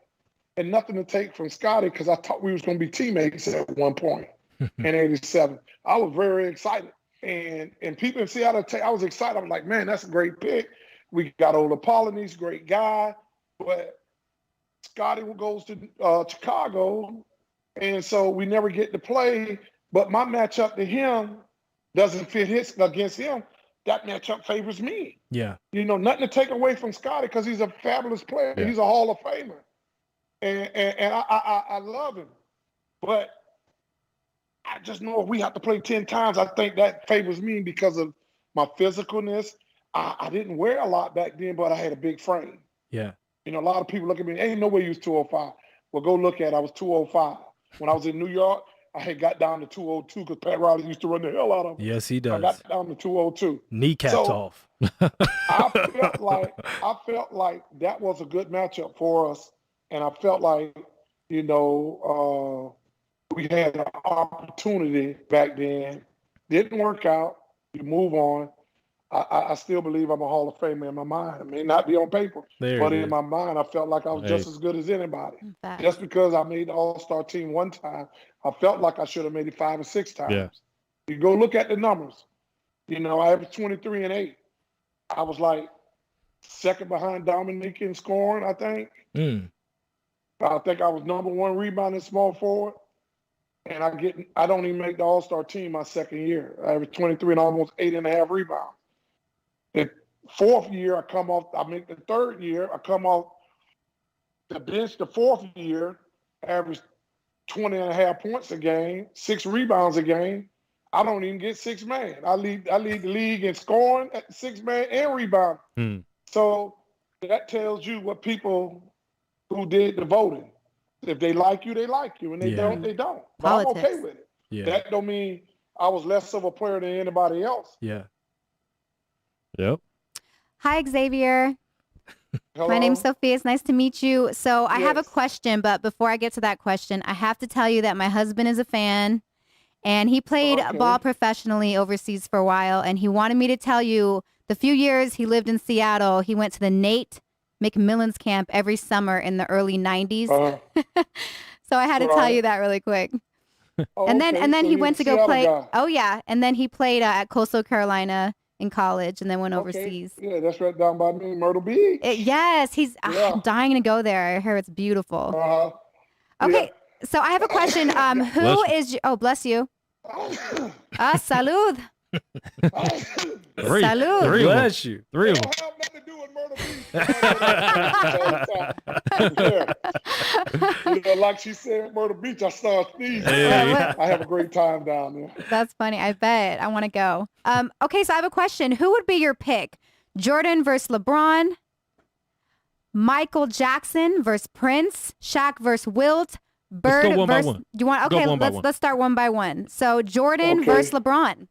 and nothing to take from Scotty, because I thought we was gonna be teammates at one point in '87. I was very excited. And people in Seattle, I was excited. I was like, man, that's a great pick. We got Ola Polonius, great guy. But Scotty goes to Chicago, and so we never get to play. But my matchup to him doesn't fit against him. That matchup favors me. Yeah. You know, nothing to take away from Scotty because he's a fabulous player. Yeah. He's a Hall of Famer. And I love him. But I just know if we have to play 10 times, I think that favors me because of my physicalness. I didn't wear a lot back then, but I had a big frame. Yeah. You know, a lot of people look at me, ain't no way you was 205. Well, go look at it. I was 205. When I was in New York, I had got down to 202 because Pat Riley used to run the hell out of me. Yes, he does. I got down to 202. Kneecapped off. I felt like that was a good matchup for us. And I felt like, you know, we had an opportunity back then. Didn't work out. You move on. I still believe I'm a Hall of Famer in my mind. I may not be on paper, but in my mind, I felt like I was just as good as anybody. Just because I made the All-Star team one time, I felt like I should have made it 5 or 6 times. Yeah. You go look at the numbers. You know, I averaged 23 and 8. I was like second behind Dominique in scoring, I think. I think I was number 1 rebounding small forward. And I don't even make the All-Star team my second year. I averaged 23 and almost 8.5 rebounds. The 4th year, I make the 3rd year, I come off the bench the 4th year, average 20.5 points a game, 6 rebounds a game. I don't even get 6 man. I lead the league in scoring at 6 man and rebound. So that tells you what people who did the voting. If they like you, they like you. And they don't, they don't. But I'm okay with it. Yeah. That don't mean I was less of a player than anybody else. Yeah. Yep. Hi, Xavier. Hello. My name's Sophia. It's nice to meet you. So I have a question, but before I get to that question, I have to tell you that my husband is a fan, and he played ball professionally overseas for a while, and he wanted me to tell you the few years he lived in Seattle, he went to the Nate McMillan's camp every summer in the early 90s. So I had to tell you that really quick. And then so he went to go play. Guy. Oh yeah, and then he played at Coastal Carolina in college, and then went overseas. Yeah, that's right down by me, Myrtle Beach. Yes, I'm dying to go there. I hear it's beautiful. Okay, so I have a question. Who is? Oh, bless you. Salud. Salud. Bless you. Three of them. Have nothing to do with Myrtle Beach. Like she said, Myrtle Beach, I saw sneeze. I have a great time down there. That's funny. I bet. I want to go. Okay, so I have a question. Who would be your pick? Jordan versus LeBron? Michael Jackson versus Prince? Shaq versus Wilt? Bird let's go one versus... by one. You want? Okay, let's start one by one. So Jordan versus LeBron.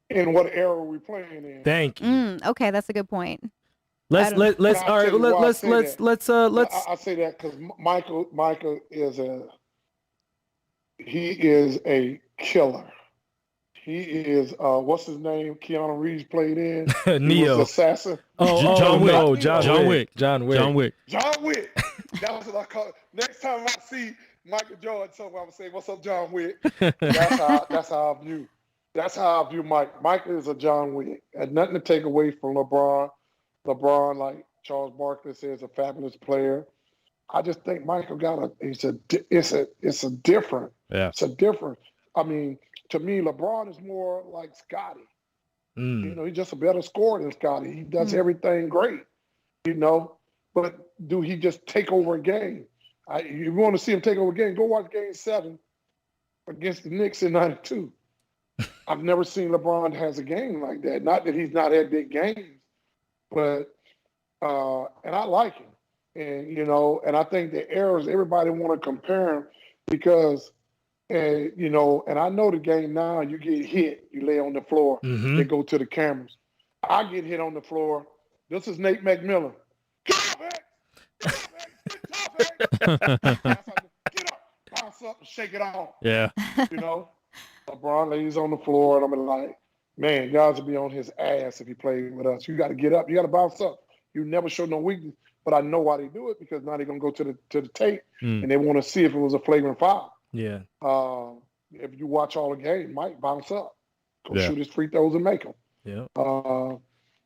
In what era are we playing in? Thank you. Okay, that's a good point. Let's all right. Let's I say that because Michael is a killer. He is what's his name? Keanu Reeves played in Neo assassin. John Wick. John Wick. That's what I call it. Next time I see Michael Jordan, I'm gonna say, "What's up, John Wick?" That's how I view. That's how I view Mike. Michael is a John Wick. And nothing to take away from LeBron. LeBron, like Charles Barkley says, is a fabulous player. I just think Michael it's a different. Yeah. It's a different. I mean, to me, LeBron is more like Scotty. He's just a better scorer than Scotty. He does everything great, But do he just take over a game? You want to see him take over a game, go watch Game 7 against the Knicks in 92. I've never seen LeBron has a game like that. Not that he's not had big games, but and I like him. And and I think the errors, everybody want to compare him because and I know the game now, you get hit, you lay on the floor, they go to the cameras. I get hit on the floor. This is Nate McMillan. Get up, bounce up and shake it off. Yeah. LeBron lays on the floor, and I'm like, man, guys will be on his ass if he plays with us. You got to get up. You got to bounce up. You never show no weakness. But I know why they do it because now they're going to go to the tape, and they want to see if it was a flagrant foul. Yeah. If you watch all the game, Mike bounce up. Go shoot his free throws and make them. Yeah.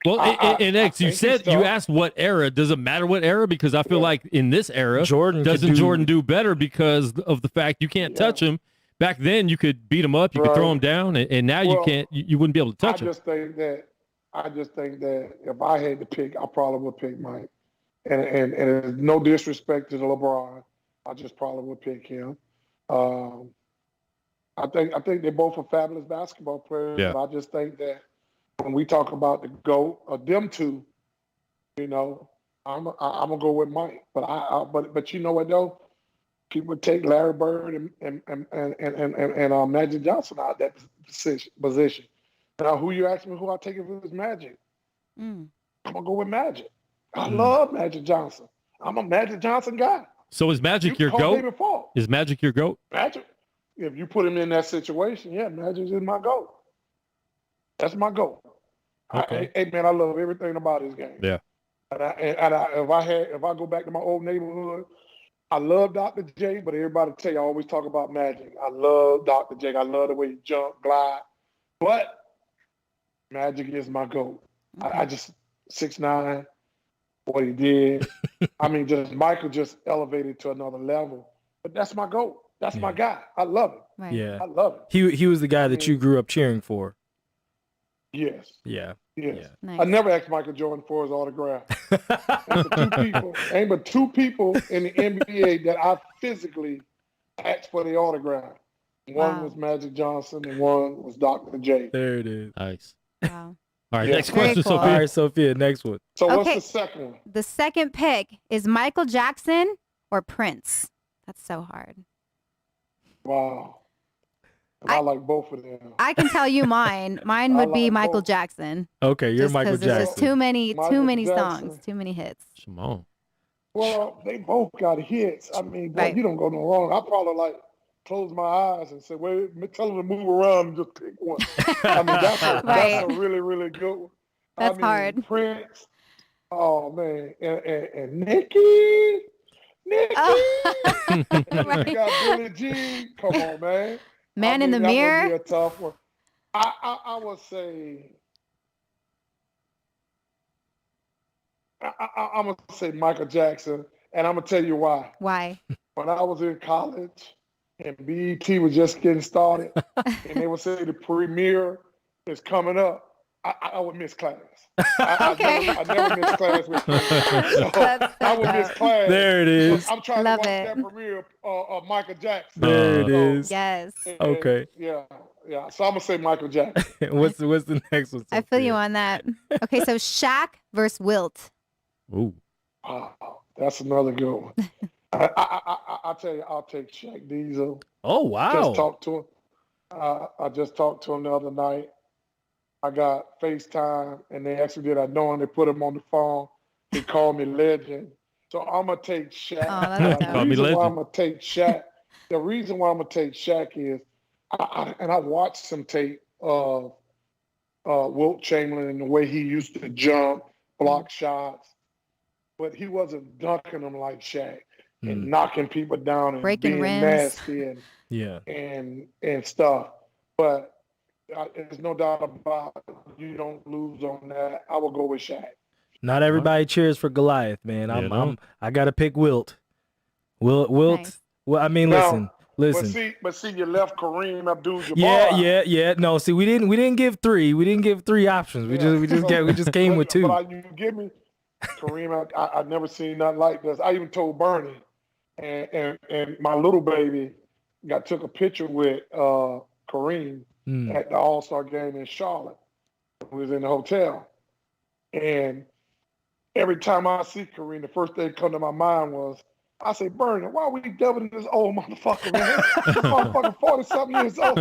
And X, you asked what era. Does it matter what era? Because I feel like in this era, Jordan do better because of the fact you can't touch him. Back then, you could beat him up, you could throw him down, and now you can't. You wouldn't be able to touch him. I just think that if I had to pick, I probably would pick Mike. And there's no disrespect to LeBron, I just probably would pick him. I think they both are fabulous basketball players. Yeah. But I just think that when we talk about the GOAT of them two, I'm gonna go with Mike. But you know what though? People take Larry Bird and Magic Johnson out of that position. Now, who you ask me who I take it for is Magic. I'm gonna go with Magic. I love Magic Johnson. I'm a Magic Johnson guy. So is Magic your GOAT? Is Magic your GOAT? Magic. If you put him in that situation, yeah, Magic is my GOAT. That's my GOAT. Okay. Hey man, I love everything about his game. Yeah. If I go back to my old neighborhood, I love Dr. J, but everybody tell you I always talk about Magic. I love Dr. J. I love the way he jump, glide. But Magic is my GOAT. I just 6'9", what he did. I mean, Michael just elevated to another level. But that's my GOAT. That's my guy. I love it. Right. Yeah. I love it. He was the guy that you grew up cheering for. Yes. Yeah. Yes. Yeah. Nice. I never asked Michael Jordan for his autograph. Ain't but two people in the NBA that I physically asked for the autograph. One was Magic Johnson and one was Dr. J. There it is. Nice. Wow. All right, Yeah. next question, Very cool. Sophia. All right, Sophia, next one. So Okay. what's the second one? The second pick is Michael Jackson or Prince. That's so hard. Wow. I like both of them. I can tell you mine. Mine would be like Michael both. Jackson. Okay, you're Just Michael 'cause there's Jackson. just too many Michael songs, Jackson. too many hits. Shimon. Well, they both got hits. I mean, boy, Right. you don't go no wrong. I probably like close my eyes and say, "Wait, tell them to move around and just pick one." I mean, that's Right. a really, really good one. That's hard. Prince. Oh man, and Nikki. Oh. You Right. got Billie Jean. Come on, man. Man in the that Mirror. would be a tough one. I would say. I'm gonna say Michael Jackson, and I'm gonna tell you why. Why? When I was in college, and BET was just getting started, and they would say the premiere is coming up, I would miss class. Okay. I never miss class with so I would miss class. There it is. I'm trying Love to watch it. that premiere of Michael Jackson. There it is. Yes. Okay. Yeah. So I'm gonna say Michael Jackson. What's the next one? I feel you on that. Okay, so Shaq versus Wilt. Ooh. That's another good one. I'll tell you, I'll take Shaq Diesel. Oh wow. Just talked to him. I just talked to him the other night. I got FaceTime, and they actually did. I know him. They put him on the phone. He called me legend. So I'm gonna take Shaq. Oh, that's The dope. reason why I'm gonna take Shaq. The reason why I'm gonna take Shaq is, I watched some tape of Wilt Chamberlain and the way he used to jump, block shots, but he wasn't dunking them like Shaq and knocking people down and Breaking being rims. nasty Yeah. and stuff. But there's no doubt about it. You don't lose on that. I will go with Shaq. Not everybody cheers for Goliath, man. I gotta pick Wilt. Wilt. Nice. Well, I mean, Now, listen. But see, you left Kareem Abdul-Jabbar. Yeah. No, see, we didn't give three. We didn't give three options. We just came with two. But you give me Kareem. I've never seen nothing like this. I even told Bernie, and my little baby took a picture with Kareem at the All-Star game in Charlotte. We was in the hotel, and every time I see Kareem, the first thing that come to my mind was, I say, Bernie, why are we doubling this old motherfucker, man? This motherfucker 40-something years old,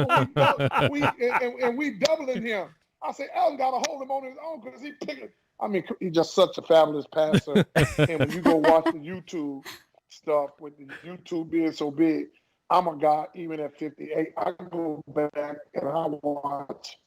and we doubling him. I say, Elton got to hold him on his own because he picking. I mean, he's just such a fabulous passer. And when you go watch the YouTube stuff, with the YouTube being so big, I'm a guy, even at 58, I go back and I watch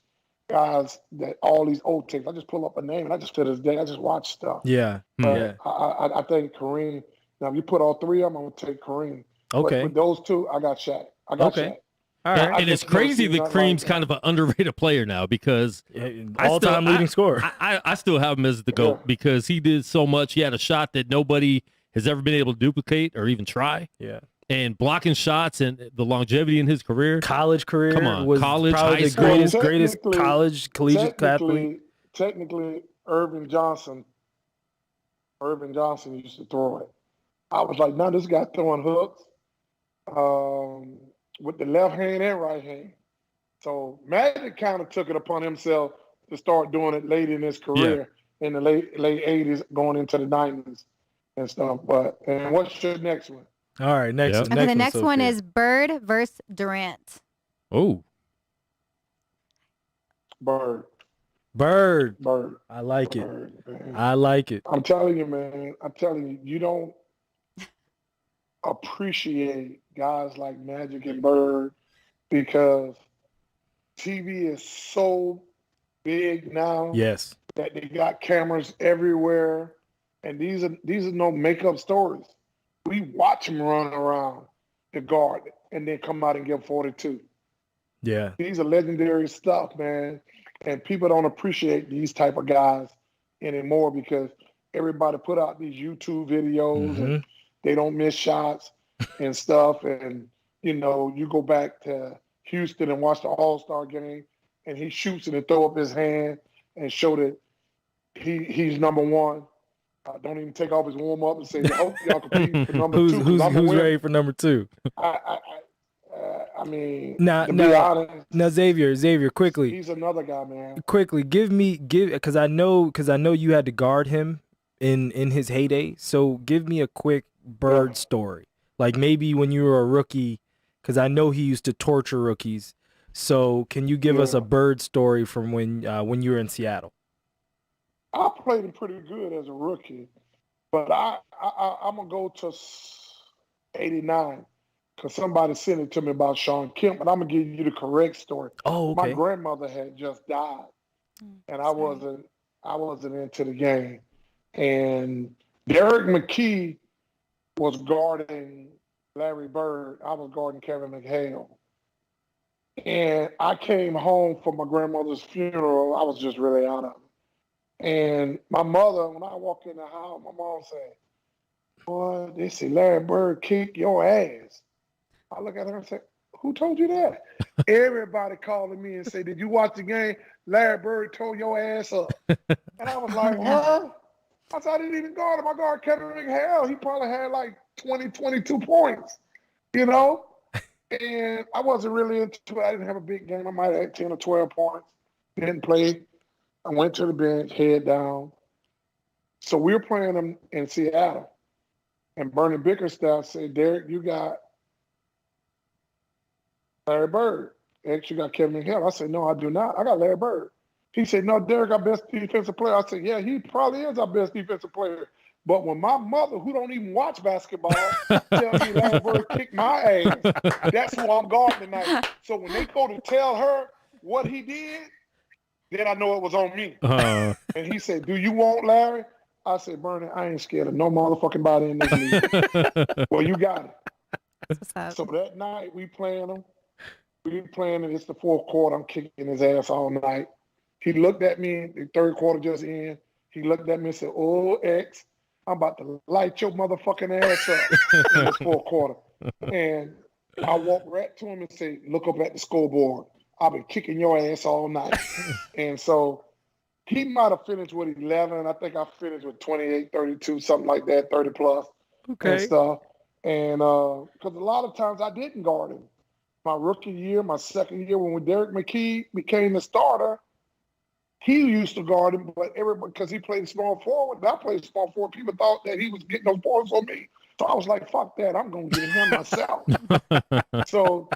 guys that all these old tapes. I just pull up a name and I just, to this day, I just watch stuff. Yeah. But I think Kareem, now if you put all three of them, I'm going to take Kareem. Okay. But with those two, I got Shaq. Shaq. All right. And it's crazy that Kareem's kind of an underrated player now because all-time leading scorer. I still have him as the GOAT because he did so much. He had a shot that nobody has ever been able to duplicate or even try. Yeah. And blocking shots and the longevity in his career. College career. Come on. Was College, probably high the school. greatest college collegiate athlete. Technically, Irvin Johnson used to throw it. I was like, now this guy throwing hooks with the left hand and right hand. So Magic kind of took it upon himself to start doing it late in his career in the late 80s, going into the 90s and stuff. And what's your next one? All right, next one. Okay, the next one is Bird versus Durant. Oh. Bird. I like Bird, it. Man. I like it. I'm telling you, man. You don't appreciate guys like Magic and Bird because TV is so big now. Yes. That they got cameras everywhere, and these are no makeup stories. We watch them run around the guard and then come out and give 42. Yeah. These are legendary stuff, man. And people don't appreciate these type of guys anymore because everybody put out these YouTube videos and they don't miss shots and stuff. And, you go back to Houston and watch the All-Star game and he shoots and throw up his hand and show that he's number one. Don't even take off his warm-up and say, I hope y'all compete for number two. Who's ready for number two? I mean, now, be honest, now, Xavier, quickly. He's another guy, man. Quickly, because I know you had to guard him in his heyday. So give me a quick Bird story, like maybe when you were a rookie, because I know he used to torture rookies. So can you give us a Bird story from when you were in Seattle? I played him pretty good as a rookie, but I'm gonna go to '89. because somebody sent it to me about Sean Kemp, but I'm going to give you the correct story. Oh, okay. My grandmother had just died, and I wasn't into the game. And Derek McKee was guarding Larry Bird. I was guarding Kevin McHale. And I came home from my grandmother's funeral. I was just really out of it. And my mother, when I walked in the house, my mom said, boy, they say Larry Bird kicked your ass. I look at her and say, who told you that? Everybody calling me and say, did you watch the game? Larry Bird tore your ass up. And I was like, huh? I said, I didn't even guard him. I guard Kevin McHale. He probably had like 20, 22 points, you know? And I wasn't really into it. I didn't have a big game. I might have had 10 or 12 points. Didn't play. I went to the bench, head down. So we were playing them in Seattle. And Bernie Bickerstaff said, Derek, you got Larry Bird. Actually, you got Kevin McHale. I said, no, I do not. I got Larry Bird. He said, no, Derek, our best defensive player. I said, yeah, he probably is our best defensive player. But when my mother, who don't even watch basketball, tells me Larry Bird kicked my ass, that's who I'm guarding tonight. So when they go to tell her what he did, then I know it was on me. And he said, do you want Larry? I said, Bernie, I ain't scared of no motherfucking body in this league. Well, you got it. What's up? So that night, we playing him. We playing him. It's the fourth quarter. I'm kicking his ass all night. He looked at me, the third quarter just in. He looked at me and said, oh, X, I'm about to light your motherfucking ass up in this fourth quarter. And I walked right to him and said, look up at the scoreboard. I've been kicking your ass all night. And so he might have finished with 11. I think I finished with 28, 32, something like that, 30 plus and stuff. And because a lot of times I didn't guard him. My rookie year, my second year, when Derek McKee became the starter, he used to guard him, but everybody, because he played small forward, and I played small forward, people thought that he was getting those points on me. So I was like, fuck that, I'm going to get him myself. So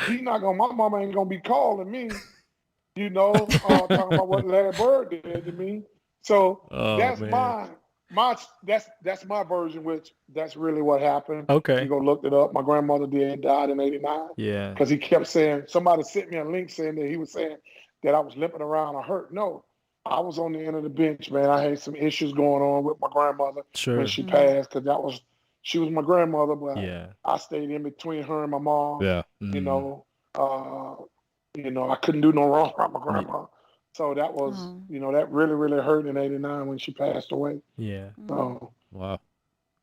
he's not going, my mama ain't going to be calling me, you know, talking about what Larry Bird did to me. So that's that's my version, which that's really what happened. Okay. You go look it up. My grandmother died in 89. Yeah. Because he kept saying, somebody sent me a link saying that he was saying that I was limping around or hurt. No, I was on the end of the bench, man. I had some issues going on with my grandmother when she passed, because she was my grandmother, but I stayed in between her and my mom. Yeah. You know, I couldn't do no wrong with my grandma. So that was, that really, really hurt in 89 when she passed away. Yeah. So, wow.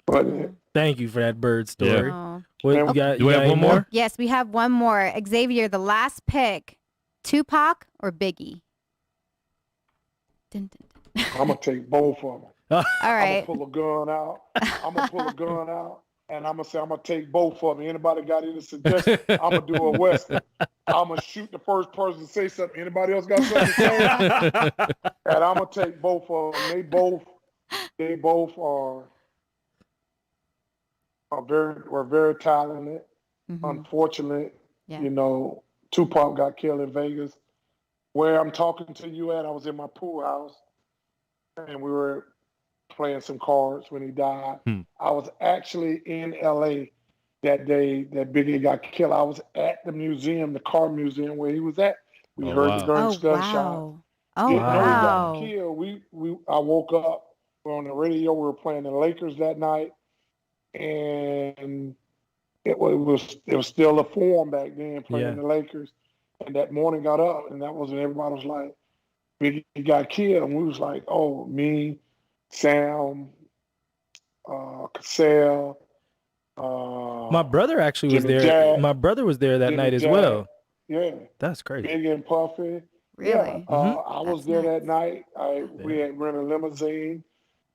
But thank you for that Bird story. Yeah. What, do we have one more? Yes, we have one more. Xavier, the last pick, Tupac or Biggie? Dun, dun, dun. I'm going to take both of them. All right. I'm going to pull a gun out. And I'm going to say, I'm going to take both of them. Anybody got any suggestions? I'm going to do a Western. I'm going to shoot the first person to say something. Anybody else got something to say? And I'm going to take both of them. They both are very talented. Mm-hmm. Unfortunately, Tupac got killed in Vegas. Where I'm talking to you at, I was in my pool house, and we were playing some cards when he died. I was actually in L.A. that day that Biggie got killed. I was at the museum, the car museum where he was at. We heard the gunshot. Oh, wow. He got killed. I woke up. We were on the radio. We were playing the Lakers that night, and it was still a form back then playing the Lakers. And that morning got up, and that was when everybody was like, Biggie got killed. And we was like, oh, me, Sam, Cassell. My brother actually was there. Jack, my brother was there that night as well. Yeah. That's crazy. Biggie and Puffy. Really? Yeah. I was there that night. We had rented a limousine.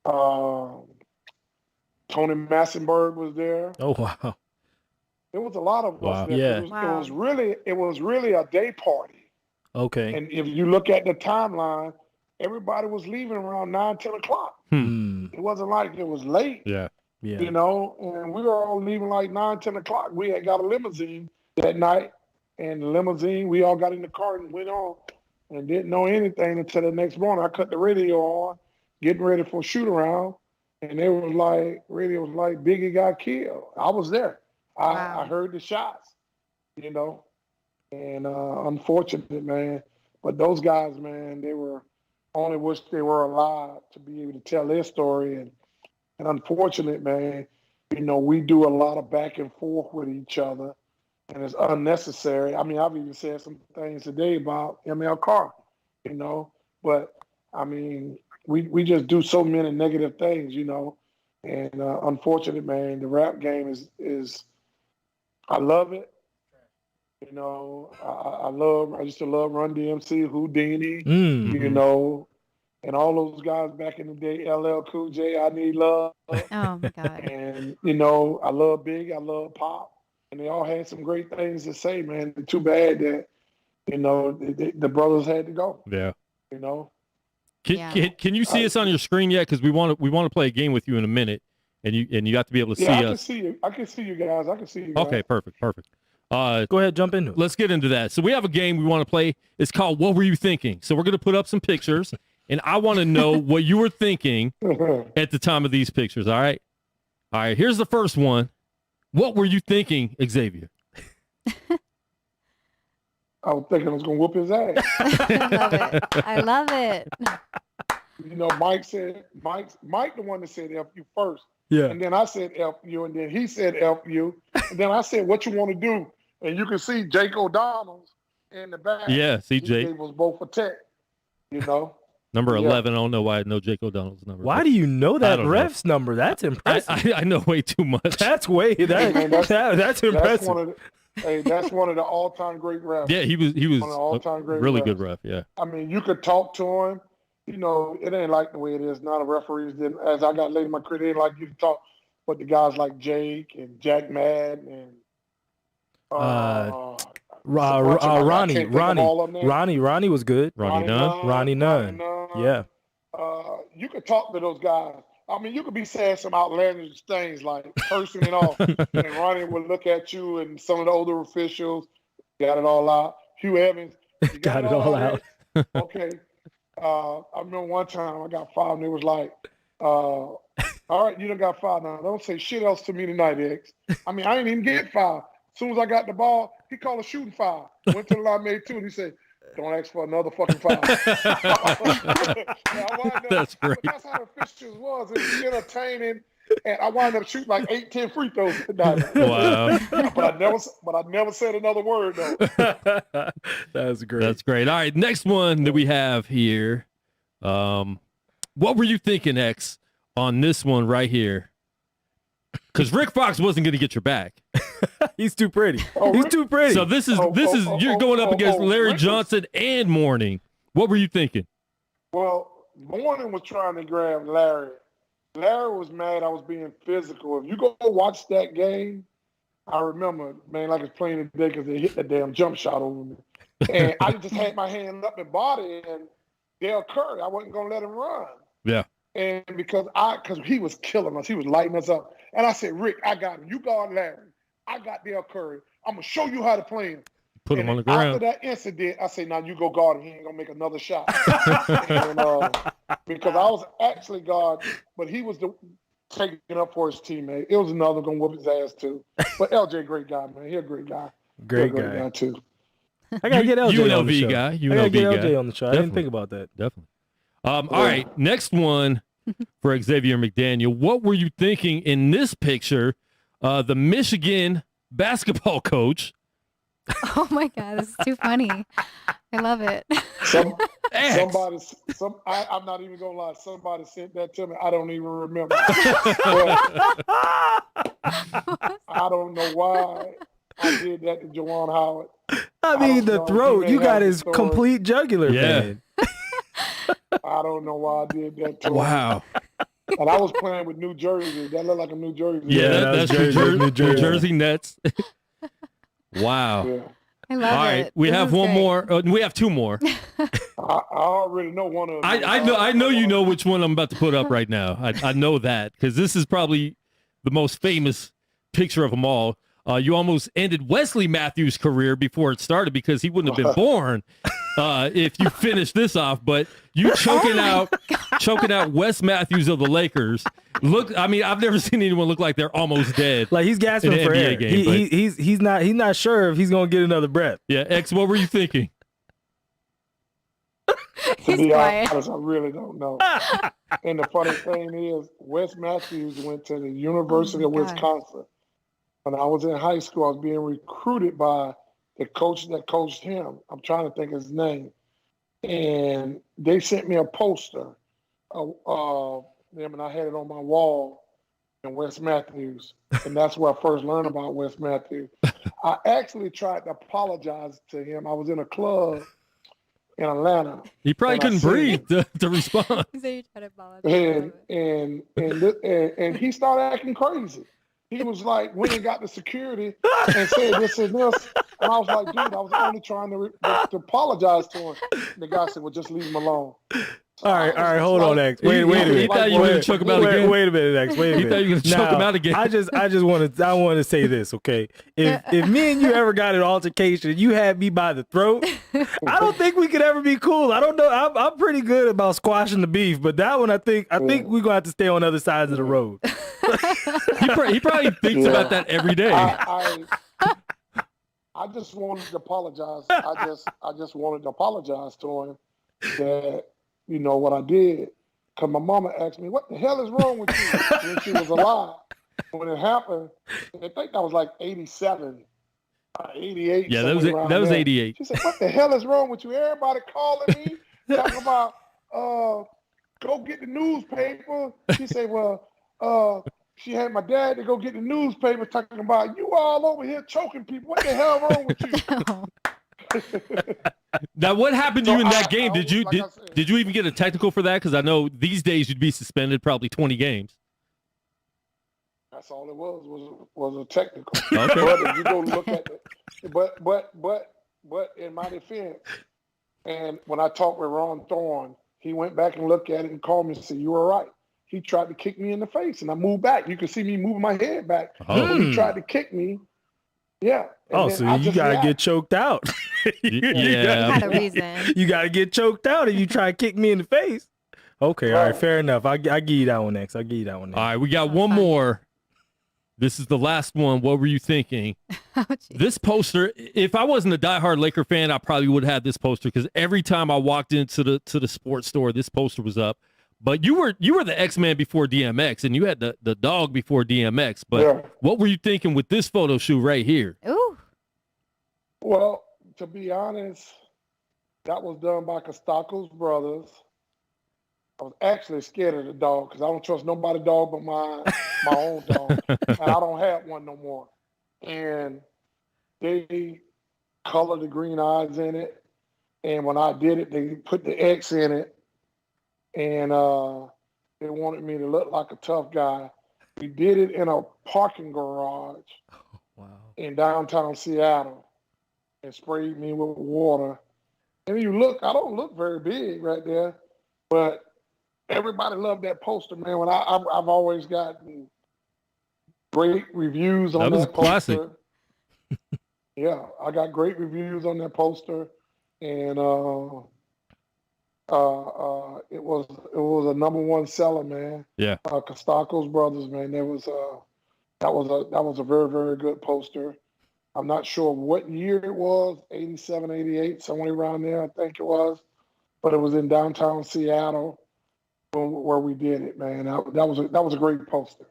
Tony Massenberg was there. Oh, wow. There was a lot of us there. Yeah. It was really a day party. Okay. And if you look at the timeline, everybody was leaving around 9, 10 o'clock. It wasn't like it was late. Yeah. And we were all leaving like 9, 10 o'clock. We had got a limousine that night, and the limousine, we all got in the car and went on and didn't know anything until the next morning. I cut the radio on, getting ready for a shoot around, and radio was like, Biggie got killed. I was there. Wow. I heard the shots, you know, and unfortunate, man. But those guys, man, they were only wish they were alive to be able to tell their story. And unfortunate, man, you know, we do a lot of back and forth with each other, and it's unnecessary. I mean, I've even said some things today about ML Carr, you know, but I mean, we just do so many negative things, you know, and unfortunate, man, the rap game is I love it. You know, I used to love Run DMC, Houdini, you know, and all those guys back in the day, LL Cool J, I Need Love. Oh my God. And, you know, I love Big, I love Pop. And they all had some great things to say, man. It's too bad that, you know, the brothers had to go. Yeah. You know? Can you see us on your screen yet? Because we want to play a game with you in a minute, and you have to be able to see us. I can see you. I can see you guys. Okay, perfect. Go ahead, jump into it. Let's get into that. So we have a game we want to play. It's called What Were You Thinking? So we're going to put up some pictures, and I want to know what you were thinking at the time of these pictures, all right? All right, here's the first one. What were you thinking, Xavier? I was thinking I was going to whoop his ass. I love it. You know, Mike the one that said F you first. Yeah. And then I said F you, and then he said F you. And then I said, what you want to do? And you can see Jake O'Donnell's in the back. Yeah, CJ. He gave us both a tech, you know. Number 11. I don't know why I know Jake O'Donnell's number. Why do you know that ref's number? That's impressive. I know way too much. That's impressive. That's one of the all-time great refs. Yeah, he was one of the all-time great really refs. good ref, yeah. I mean, you could talk to him. You know, it ain't like the way it is now. The referees didn't, as I got later in my career, they didn't like you to talk. But the guys like Jake and Jack Madden and Ronnie was good. Ronnie Nunn. Yeah. You could talk to those guys. I mean, you could be saying some outlandish things like cursing and all, and Ronnie would look at you and some of the older officials got it all out. Hugh Evans got it all out. Okay. I remember one time I got fouled and it was like, all right, you done got fouled now. Don't say shit else to me tonight, X. I mean, I ain't even get fouled. As soon as I got the ball, he called a shooting foul. Went to the line, made two, and he said, don't ask for another fucking foul. That's great. That's how the officials was. It was entertaining. And I wound up shooting like 8-10 free throws tonight. Wow. But I never said another word, though. That's great. That's great. All right, next one that we have here. What were you thinking, X, on this one right here? Because Rick Fox wasn't going to get your back. He's too pretty. He's too pretty. So this is you're going up against Larry Johnson and Mourning. What were you thinking? Well, Mourning was trying to grab Larry. Larry was mad I was being physical. If you go watch that game, I remember, man, like it's playing today because they hit that damn jump shot over me. And I just had my hand up and body, and Dale Curry, I wasn't going to let him run. Yeah. And because he was killing us. He was lighting us up. And I said, Rick, I got him. You guard Larry. I got Dale Curry. I'm going to show you how to play him. Put him on the ground. After that incident, I said, now you go guard him. He ain't going to make another shot. And, because I was actually guard, but he was taking it up for his teammate. It was another going to whoop his ass, too. But LJ, great guy, man. He a great guy. Great guy, too. I got to get LJ on the show. Guy. I got to get LJ on the show. Definitely. I didn't think about that. Definitely. All right, next one for Xavier McDaniel. What were you thinking in this picture? The Michigan basketball coach. Oh my God, this is too funny. I love it. I'm not even gonna lie. Somebody sent that to me. I don't even remember. I don't know why I did that to Juwan Howard. I mean, the throat. You got his complete jugular, man. I don't know why I did that to him. Wow. And I was playing with New Jersey. That looked like a New Jersey. Yeah, that's New Jersey Nets. Wow. Yeah. I love it. All right, we have one more. We have two more. I already know one of them. I know you know which one I'm about to put up right now. I know that because this is probably the most famous picture of them all. You almost ended Wesley Matthews' career before it started because he wouldn't have been born. if you finish this off, but you choking out Wes Matthews of the Lakers. Look, I mean, I've never seen anyone look like they're almost dead. Like he's gasping in an for NBA air. game, He's not sure if he's gonna get another breath. Yeah, X, what were you thinking? To be honest, I really don't know. And the funny thing is, Wes Matthews went to the University of Wisconsin. When I was in high school, I was being recruited by the coach that coached him. I'm trying to think of his name. And they sent me a poster of them, and I had it on my wall, and Wes Matthews. And that's where I first learned about Wes Matthews. I actually tried to apologize to him. I was in a club in Atlanta. He probably couldn't breathe to respond. So you tried to apologize. And he started acting crazy. He was like, went and got the security and said this and this. And I was like, dude, I was only trying to apologize to him. And the guy said, well, just leave him alone. So all right, hold on, X. Wait a minute. He thought you were going to choke him out again. Wait a minute, X. Wait a minute. He thought you were going to choke him out again. I just want to say this, okay? If me and you ever got an altercation, you had me by the throat, I don't think we could ever be cool. I don't know. I'm pretty good about squashing the beef, but that one, I think we're gonna have to stay on other sides of the road. He probably thinks about that every day. I just wanted to apologize. I just wanted to apologize to him that, you know, what I did. Because my mama asked me, what the hell is wrong with you when she was alive? When it happened, I think that was like 87, 88. Yeah, that was 88. She said, what the hell is wrong with you? Everybody calling me, talking about, go get the newspaper. She said, well, she had my dad to go get the newspaper talking about, you all over here choking people. What the hell wrong with you? Now, what happened to you in that game? Did you even get a technical for that? Because I know these days you'd be suspended probably 20 games. That's all it was a technical. Okay. But if you go look at it, but in my defense, and when I talked with Ron Thorne, he went back and looked at it and called me and said, you were right. He tried to kick me in the face, and I moved back. You can see me moving my head back. When he tried to kick me, yeah. Oh, so you gotta get choked out. Yeah. Had a reason. You gotta get choked out if you try to kick me in the face. Okay, all right, fair enough. I give you that one next. All right, we got one more. This is the last one. What were you thinking? This poster, if I wasn't a diehard Laker fan, I probably would have had this poster because every time I walked into the sports store, this poster was up. But you were the X-Man before DMX, and you had the dog before DMX. But what were you thinking with this photo shoot right here? Ooh. Well, to be honest, that was done by Costacos brothers. I was actually scared of the dog because I don't trust nobody's dog but my own dog. And I don't have one no more. And they colored the green eyes in it. And when I did it, they put the X in it. And they wanted me to look like a tough guy. We did it in a parking garage in downtown Seattle and sprayed me with water. And you look, I don't look very big right there, but everybody loved that poster, man. When I've always gotten great reviews on that poster. Classic. Yeah, I got great reviews on that poster, and it was a number one seller, man. Yeah. Costacos brothers, man. That was a very, very good poster. I'm not sure what year it was, 87, 88, somewhere around there, I think it was. But it was in downtown Seattle where we did it, man. That was a great poster.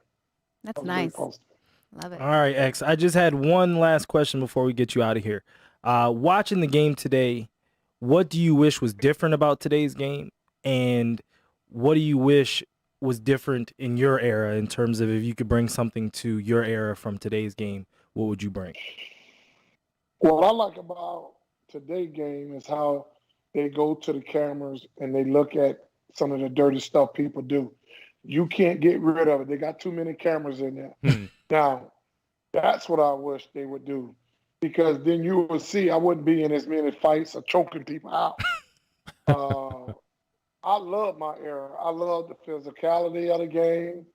That's nice. Love it. All right, X. I just had one last question before we get you out of here. Watching the game today, what do you wish was different about today's game? And what do you wish was different in your era in terms of if you could bring something to your era from today's game, what would you bring? What I like about today's game is how they go to the cameras and they look at some of the dirty stuff people do. You can't get rid of it. They got too many cameras in there. Now, that's what I wish they would do. Because then you would see I wouldn't be in as many fights or choking people out. I love my era. I love the physicality of the game.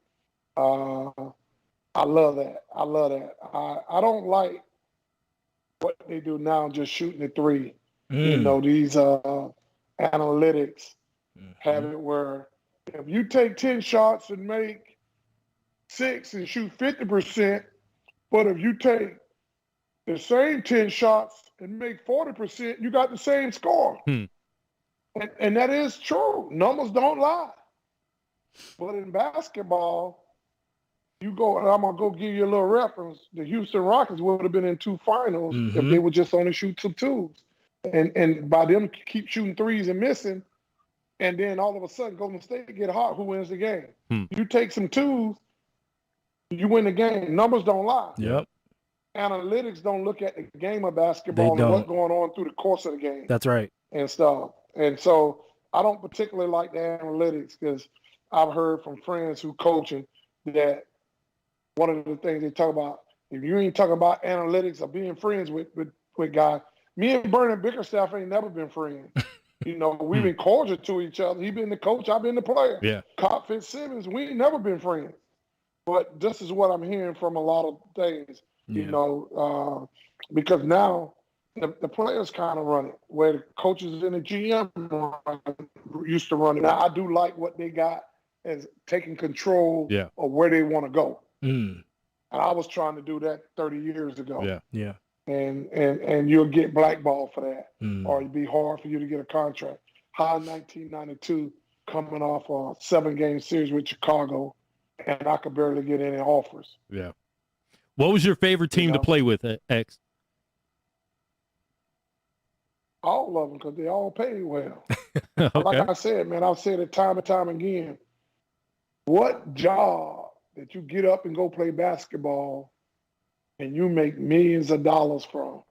I love that. I don't like what they do now, just shooting the three. You know, these analytics have it where if you take 10 shots and make 6 and shoot 50%, but if you take the same 10 shots and make 40%, you got the same score. And that is true. Numbers don't lie. But in basketball, you go, and I'm going to go give you a little reference. The Houston Rockets would have been in 2 finals if they would just only shoot some twos. And by them keep shooting threes and missing, and then all of a sudden Golden State get hot, who wins the game? You take some twos, you win the game. Numbers don't lie. Yep. Analytics don't look at the game of basketball and what's going on through the course of the game. That's right. And stuff. And so I don't particularly like the analytics because I've heard from friends who coaching that one of the things they talk about, if you ain't talking about analytics or being friends with guys, me and Vernon Bickerstaff ain't never been friends. You know, we've been cordial to each other. He been the coach, I've been the player. Yeah. Cobb Fitzsimmons, we ain't never been friends. But this is what I'm hearing from a lot of things, you know, because now the players kind of run it, where the coaches and the GM used to run it. Now, I do like what they got as taking control of where they want to go. And I was trying to do that 30 years ago. Yeah. And you'll get blackballed for that, or it'd be hard for you to get a contract. High 1992, coming off a 7-game series with Chicago, and I could barely get any offers. Yeah. What was your favorite team to play with, X? All of them, because they all pay well. Okay. Like I said, man, I've said it time and time again. What job that you get up and go play basketball and you make millions of dollars from?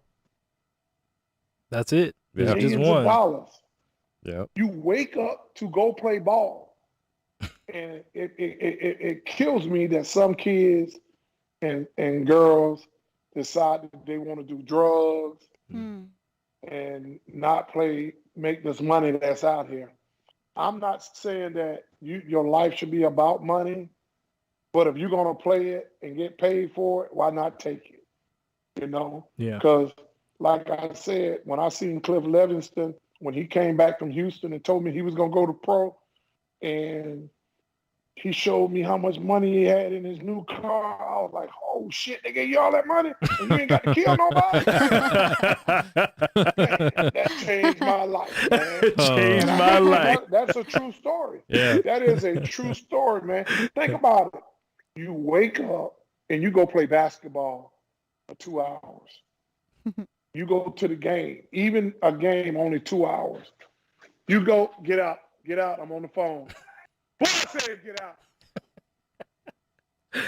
That's it. Yeah. Just Millions one. of dollars. Yeah. You wake up to go play ball. And it kills me that some kids and girls decide that they want to do drugs and not make this money that's out here. I'm not saying that your life should be about money, but if you're going to play it and get paid for it, why not take it? You know? Yeah. Because like I said, when I seen Cliff Levingston, when he came back from Houston and told me he was going to go to pro, and he showed me how much money he had in his new car, I was like, oh shit, they gave you all that money and you ain't got to kill nobody? That changed my life, man. It changed my life. That's a true story. Yeah. That is a true story, man. Think about it. You wake up and you go play basketball for 2 hours. You go to the game, even a game only 2 hours. You go, get out, I'm on the phone. What I said, get out.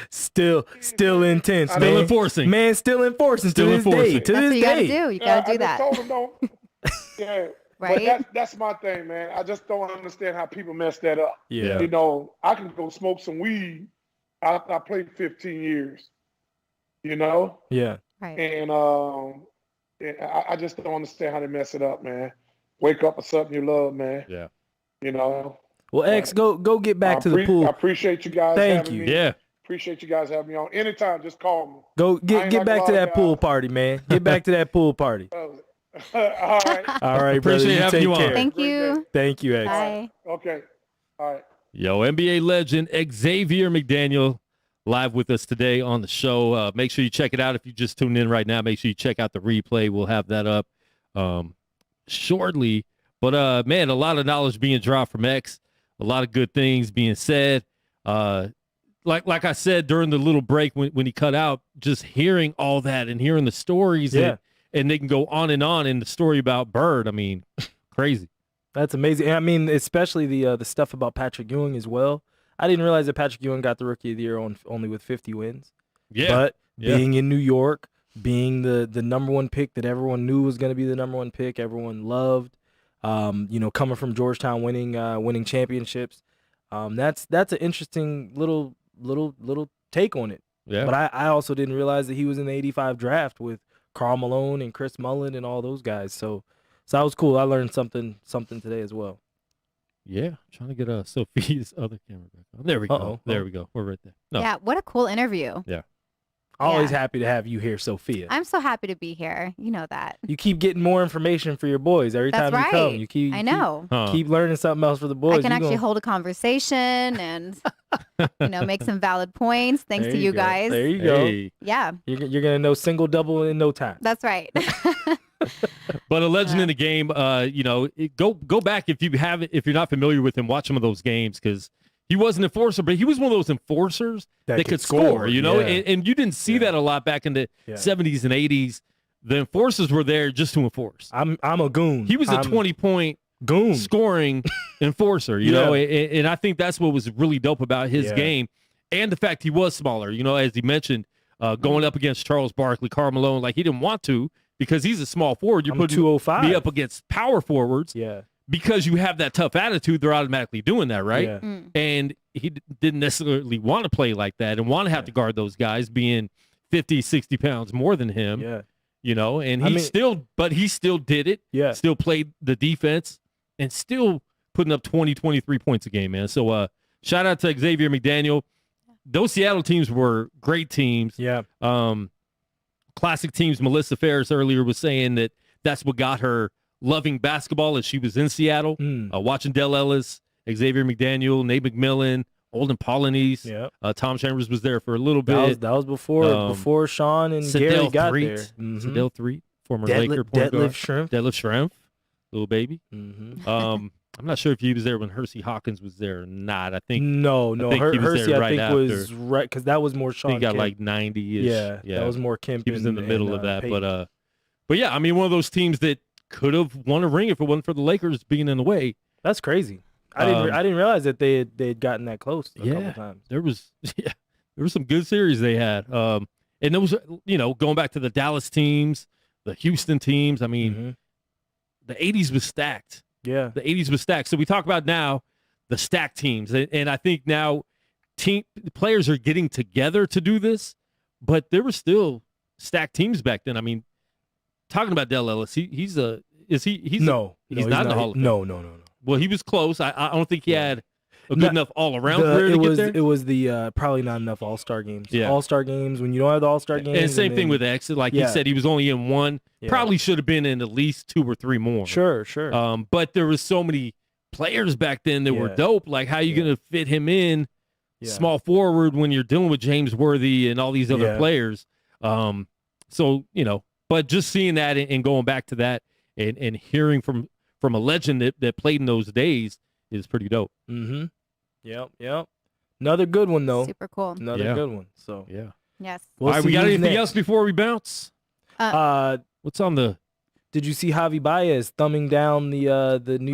Still intense, Still man. enforcing. Man, still enforcing to this day. To That's what this you gotta day. do. You gotta do I that. just told him don't. Yeah. Right? But that's my thing, man. I just don't understand how people mess that up. Yeah. You know, I can go smoke some weed. I played 15 years, you know? Yeah. Right. And I just don't understand how they mess it up, man. Wake up for something you love, man. Yeah. You know? Well, X, go get back to the pool. I appreciate you guys Thank having you. me. Yeah. Appreciate you guys having me on. Anytime, just call me. Go I get ain't get like back a to lot that of pool guys. party, man. Get back to that pool party. All right. All right, Appreciate brother. You having take you on. care. Thank Great you. Thank you, X. Bye. Okay. All right. Yo, NBA legend Xavier McDaniel live with us today on the show. Make sure you check it out. If you just tuned in right now, make sure you check out the replay. We'll have that up shortly. But, man, a lot of knowledge being dropped from X, a lot of good things being said. Like I said during the little break when he cut out, just hearing all that and hearing the stories, and they can go on in the story about Bird. I mean, crazy. That's amazing. And I mean, especially the stuff about Patrick Ewing as well. I didn't realize that Patrick Ewing got the Rookie of the Year only with 50 wins. Yeah. But being in New York, being the number one pick that everyone knew was going to be the number one pick, everyone loved. Coming from Georgetown, winning championships. That's an interesting little take on it. Yeah. But I also didn't realize that he was in the 85 draft with Karl Malone and Chris Mullin and all those guys. So that was cool. I learned something today as well. Yeah. Trying to get Sophia's other camera back on. There we go. Uh-oh. There we go. We're right there. No. Yeah, what a cool interview. Yeah. Always happy to have you here, Sophia. I'm so happy to be here. You know that. You keep getting more information for your boys every That's time you come. right. You keep I know. keep learning something else for the boys. I can actually hold a conversation and make some valid points thanks to you guys. There you go. Hey. Yeah, You're gonna know single double in no time. that's right. But a legend in the game. Go back if you're not familiar with him. Watch some of those games because he was an enforcer, but he was one of those enforcers that could score. Yeah. And you didn't see that a lot back in the 70s and 80s. The enforcers were there just to enforce. I'm a goon. He was a 20-point goon scoring enforcer. You know, and I think that's what was really dope about his game, and the fact he was smaller. As he mentioned, going up against Charles Barkley, Karl Malone, like he didn't want to because he's a small forward. You're putting 205. Be up against power forwards. Yeah. Because you have that tough attitude, they're automatically doing that, right? Yeah. And he didn't necessarily want to play like that and want to have to guard those guys being 50, 60 pounds more than him. Yeah. And he still did it. Yeah. Still played the defense and still putting up 20, 23 points a game, man. So shout out to Xavier McDaniel. Those Seattle teams were great teams. Yeah. Classic teams. Melissa Ferris earlier was saying that that's what got her loving basketball as she was in Seattle, watching Dell Ellis, Xavier McDaniel, Nate McMillan, Olden Polynice. Yeah. Tom Chambers was there for a little bit. That was before Sean and Gary got there. Sedell Threet, former Laker point guard. Detlef Schrempf, little baby. I'm not sure if he was there when Hersey Hawkins was there or not. I think no. Hersey right after. was right because that was more Sean. He got Kemp. like 90-ish. Yeah, that was more Kemp. He was in the middle of that, Payton. but yeah, I mean, one of those teams that could have won a ring if it wasn't for the Lakers being in the way. That's crazy. I didn't realize that they had gotten that close a couple times. There was some good series they had. And those, going back to the Dallas teams, the Houston teams. I mean, the 80s was stacked. Yeah, the 80s was stacked. So we talk about now the stacked teams, and I think now players are getting together to do this, but there were still stacked teams back then. I mean, talking about Dell Ellis, he's not in the Hall of Fame. No. Well, he was close. I don't think he had a good enough all-around career to get there. It was the probably not enough All-Star games. Yeah. All-Star games, when you don't have the All-Star games. And same thing with X. Like he said, he was only in one. Yeah. Probably should have been in at least 2 or 3 more. Sure. But there was so many players back then that were dope. Like, how are you going to fit him in small forward when you're dealing with James Worthy and all these other players? So, but just seeing that and going back to that and hearing from a legend that played in those days is pretty dope. Mm-hmm. Yep. Another good one, though. Super cool. Another good one. So Yes. All right, we got anything else before we bounce? What's on the? Did you see Javi Baez thumbing down the New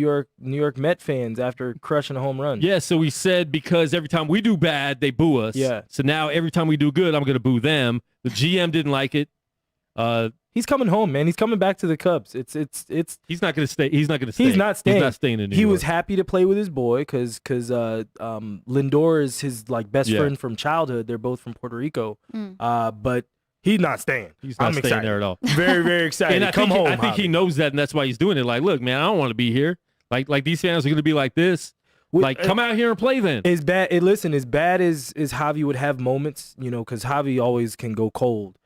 York Met fans after crushing a home run? Yeah. So we said because every time we do bad, they boo us. Yeah. So now every time we do good, I'm going to boo them. The GM didn't like it. He's coming home, man. He's coming back to the Cubs. It's. He's not going to stay. He's not going to stay. He's not staying. He's not staying in New York. He was happy to play with his boy because Lindor is his best friend from childhood. They're both from Puerto Rico. But he's not staying. He's not staying there at all. Very, very excited. And I think Javi. he knows that, and that's why he's doing it. Like, look, man, I don't want to be here. Like these fans are going to be like this. Like, come out here and play then. As bad as Javi would have moments, because Javi always can go cold.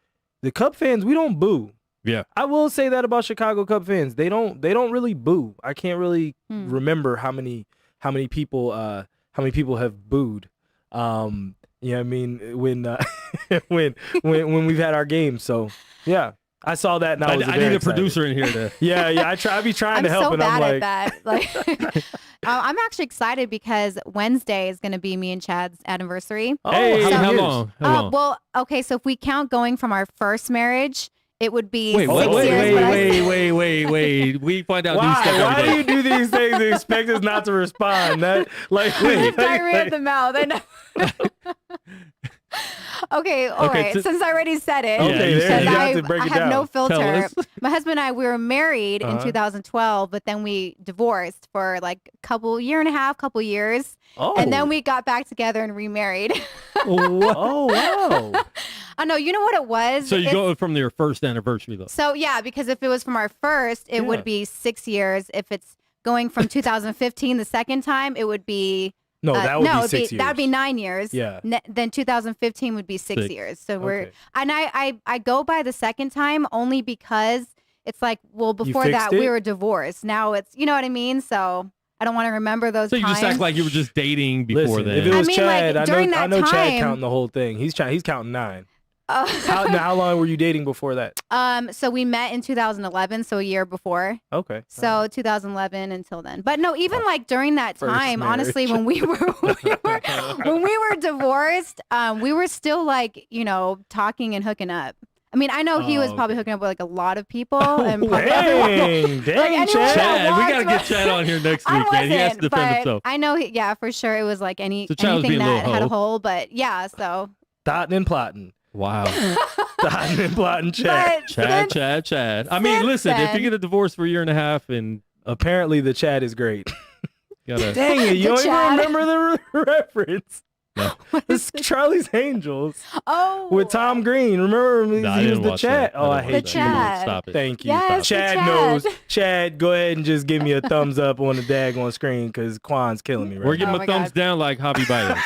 The Cub fans, we don't boo. Yeah, I will say that about Chicago Cub fans. They don't really boo. I can't really remember how many people have booed. Yeah, I mean when when we've had our games. So yeah, I saw that and I was I need a producer in here to. Yeah. I be trying to help. I'm so and bad I'm at that. Like, I'm actually excited because Wednesday is going to be me and Chad's anniversary. Oh, hey, how long? Well, okay, so if we count going from our first marriage, it would be 6 years. Wait. We find out why? these stuff Why every day. do you do these things and expect us not to respond? Diarrhea of the mouth. I know. Okay, all right. Since I already said it, okay, because you have to break I it have down. no filter. My husband and I, we were married in 2012, but then we divorced for like year and a half, couple years. Oh. And then we got back together and remarried. Oh, wow. I know. You know what it was? So you go from your first anniversary, though. So, yeah, because if it was from our first, it would be 6 years. If it's going from 2015 the second time, it would be No, that would be 6 years. That would be 9 years. Yeah. Then 2015 would be 6 years. So Okay. and I go by the second time only because it's like, well, before that we were divorced. Now it's, you know what I mean? So I don't want to remember those So you times. just act like you were just dating before that. If it was Chad, I know time, Chad counting the whole thing. He's counting 9. How long were you dating before that? So we met in 2011, so a year before. Okay. So 2011 until then. But no, even like during that time, marriage. honestly, when we were divorced, we were still like, you know, talking and hooking up. I mean, I know he was probably hooking up with like a lot of people and probably Dang, Chad, we gotta get Chad on here next week, man. He has to defend himself. I know, yeah, for sure. It was like anything being that a had a hoe. hole, but yeah, so. Dotting and plotting. Wow. Dotting and plotting Chad. Chad. I mean, listen, if you get a divorce for a year and a half and apparently the Chad is great. gotta Dang it, you don't even Chad. remember the reference. No. It's Charlie's Angels Oh. with Tom Green. Remember No, I he was didn't the watch Chad. that. Oh, I didn't hate watch The you. Chad. Stop it. Thank you. Yes, the Chad Chad. knows. Chad, go ahead and just give me a thumbs up on the daggone screen because Quan's killing me right We're now. giving Oh a my thumbs God. down like Hobby Biden.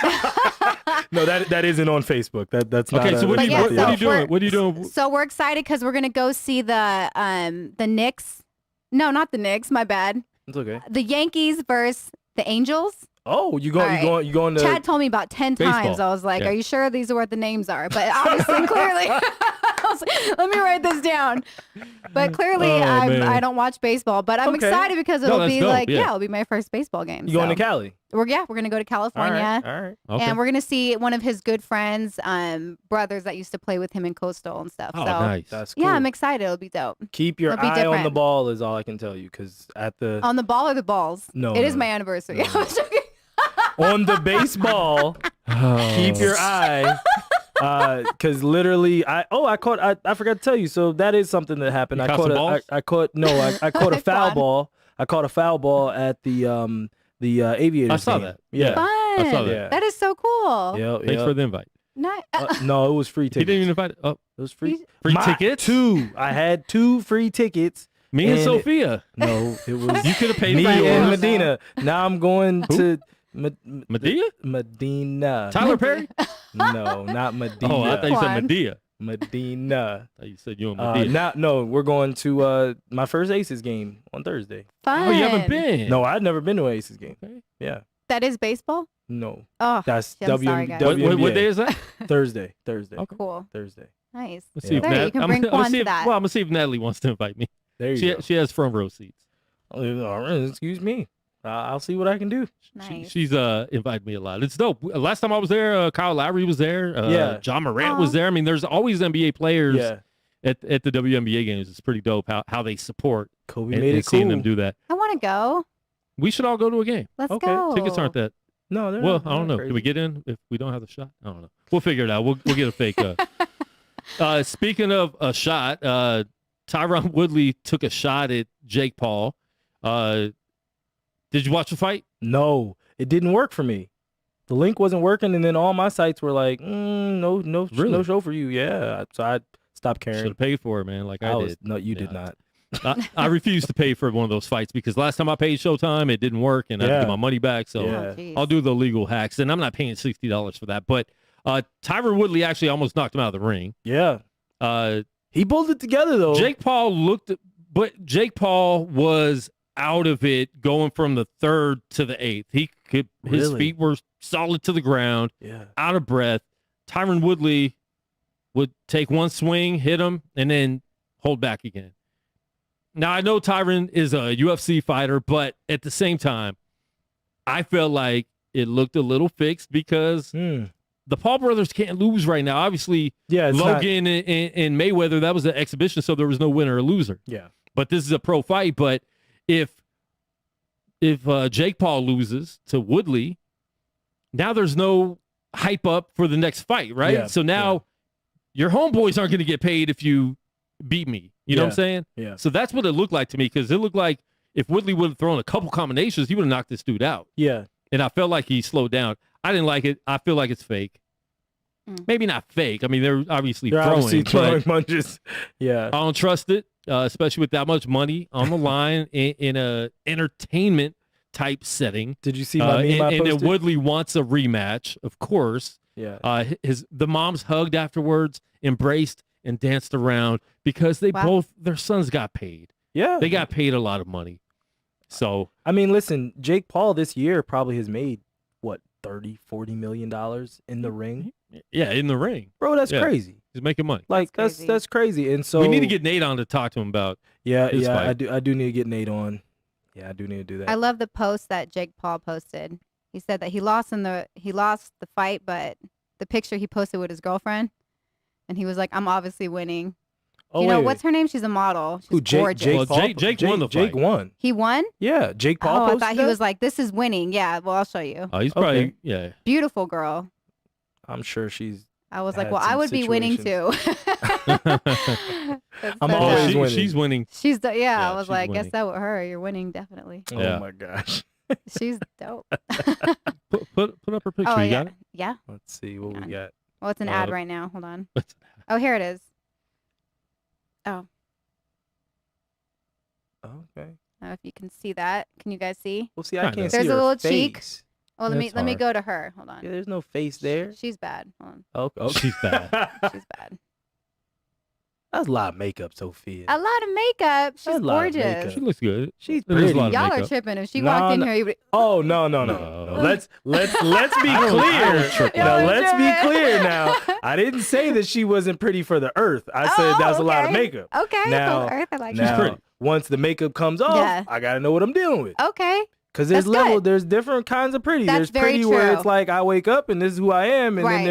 No, that isn't on Facebook. That's not. Okay, so what are But you yeah, what are you so we're- doing? What are you doing? So we're excited because we're gonna go see the Knicks. No, not the Knicks. My bad. It's okay. The Yankees versus the Angels. Oh, you All going? right. You going to? Chad told me about 10 times. Baseball. I was like, Yeah. "Are you sure these are what the names are?" But obviously, clearly, I was like, let me write this down. But clearly, Oh, man. I don't watch baseball. But I'm Okay. excited because No, it'll that's be dope, like, yeah. it'll be my first baseball game. You going to so. Cali? We're gonna go to California. All right. Okay. And we're gonna see one of his good friends, brothers that used to play with him in Coastal and stuff. Oh, so nice. That's cool. yeah, I'm excited. It'll be dope. Keep your It'll be eye on the different. ball is all I can tell you. Because at the On the ball or the balls? No, it is no. my anniversary. No. I was joking. on the baseball, keep your eye. Because literally, I forgot to tell you. So that is something that happened. You I caught caught some a, balls? I caught a foul Quad. ball. I caught a foul ball at the Aviators. I saw game. that. Yeah. Fun. I saw that. Yeah. That is so cool. Yep, Thanks yep. for the invite. No, it was free He tickets. didn't even invite. Oh, It was free. Free tickets? 2. I had 2 free tickets. me and And- Sophia. No, it was You could have paid me for and yours. Medina. Now I'm going to Medea? Medina. Tyler Perry? No, not Medina. Oh, I thought you said Juan. Medea. Medina. I thought you said you and Medea. No, we're going to my first Aces game on Thursday. Fun. Oh, you haven't been? No, I'd never been to an Aces game. Okay. Yeah, That is baseball? no, Oh, that's I'm sorry, guys. What day is that? Thursday. Okay. cool. Thursday. Nice. Let's see if There, you can bring Quan to that. Well, I'm gonna see if Natalie wants to invite me. There you go. She has front row seats. All right, excuse me. I'll see what I can do. Nice. She's invited me a lot. It's dope. Last time I was there, Kyle Lowry was there. Yeah. John Morant Aw. was there. I mean, there's always NBA players Yeah, at the WNBA games. It's pretty dope how they support Kobe and, made and it cool. seeing them do that. I want to go. We should all go to a game. Let's Okay. go. Tickets aren't that. No, they're Well, not, I don't know. they're Can we crazy. get in if we don't have the shot? I don't know. We'll figure it out. We'll get a fake. Speaking of a shot, Tyron Woodley took a shot at Jake Paul. Did you watch the fight? No, it didn't work for me. The link wasn't working, and then all my sites were like, no Really? no show for you. Yeah, so I stopped Should caring. have paid for it, man. Like I did. No, you did Yeah. not. I refuse to pay for one of those fights because last time I paid Showtime, it didn't work, and I had to Yeah. get my money back. So Yeah. Oh, geez. I'll do the legal hacks, and I'm not paying $60 for that. But Tyron Woodley actually almost knocked him out of the ring. Yeah, Uh, he pulled it together though. Jake Paul Jake Paul was out of it going from the 3rd to the 8th. His Really? feet were solid to the ground, Yeah, out of breath. Tyron Woodley would take one swing, hit him, and then hold back again. Now, I know Tyron is a UFC fighter, but at the same time, I felt like it looked a little fixed because the Paul brothers can't lose right now. Obviously, yeah. It's not- Logan and Mayweather, that was an exhibition, so there was no winner or loser. yeah, But this is a pro fight. But if Jake Paul loses to Woodley, now there's no hype up for the next fight, right? Yeah, So now your homeboys aren't going to get paid if you beat me. You know what I'm saying? yeah. So that's what it looked like to me because it looked like if Woodley would have thrown a couple combinations, he would have knocked this dude out. Yeah. And I felt like he slowed down. I didn't like it. I feel like it's fake. Maybe not fake. I mean, they're obviously They're throwing. obviously throwing but punches. Yeah. I don't trust it, especially with that much money on the line in a entertainment type setting. Did you see my meme I and then posted? Woodley wants a rematch, of course. Yeah. The moms hugged afterwards, embraced, and danced around because they both, their sons got paid. Yeah. They got paid a lot of money. So I mean, listen, Jake Paul this year probably has made what, $30-40 million in the ring. Yeah, in the ring, bro. That's crazy. He's making money. Like that's crazy. And so we need to get Nate on to talk to him about. His fight. I do need to get Nate on. Yeah, I do need to do that. I love the post that Jake Paul posted. He said that he lost the fight, but the picture he posted with his girlfriend, and he was like, "I'm obviously winning." Oh, you know what's her name? She's a model. She's gorgeous. Jake won the fight. Jake won. He won? Yeah, Jake Paul. I thought he was like, "This is winning." Yeah, well, I'll show you. Oh, he's probably Beautiful girl. I'm sure she's. I was like, well, I would be winning too. I'm always winning. She's winning. I was like, guess that with her, you're winning definitely. Oh my gosh. She's dope. put up her picture. You got it? Yeah. Let's see what we got. Well, it's an ad right now. Hold on. Oh, here it is. Oh. Okay. I don't know if you can see that. Can you guys see? Well, see, I can't see There's her a little face. cheek. Well, let me go to her. Hold on. Yeah, there's no face there. She's bad. Hold on. Oh, she's bad. She's bad. That's a lot of makeup, Sophia. A lot of makeup. She's gorgeous. She looks good. She's pretty. Y'all are tripping. If she walked in here, you would... Oh no. Let's be clear. Let's be clear now. I didn't say that she wasn't pretty for the earth. I said that was a lot of makeup. Okay. Now, Earth, I like she's pretty. Once the makeup comes off, I gotta know what I'm dealing with. Okay. Because there's different kinds of pretty. That's there's pretty very where true. it's like I wake up and this is who I am, and then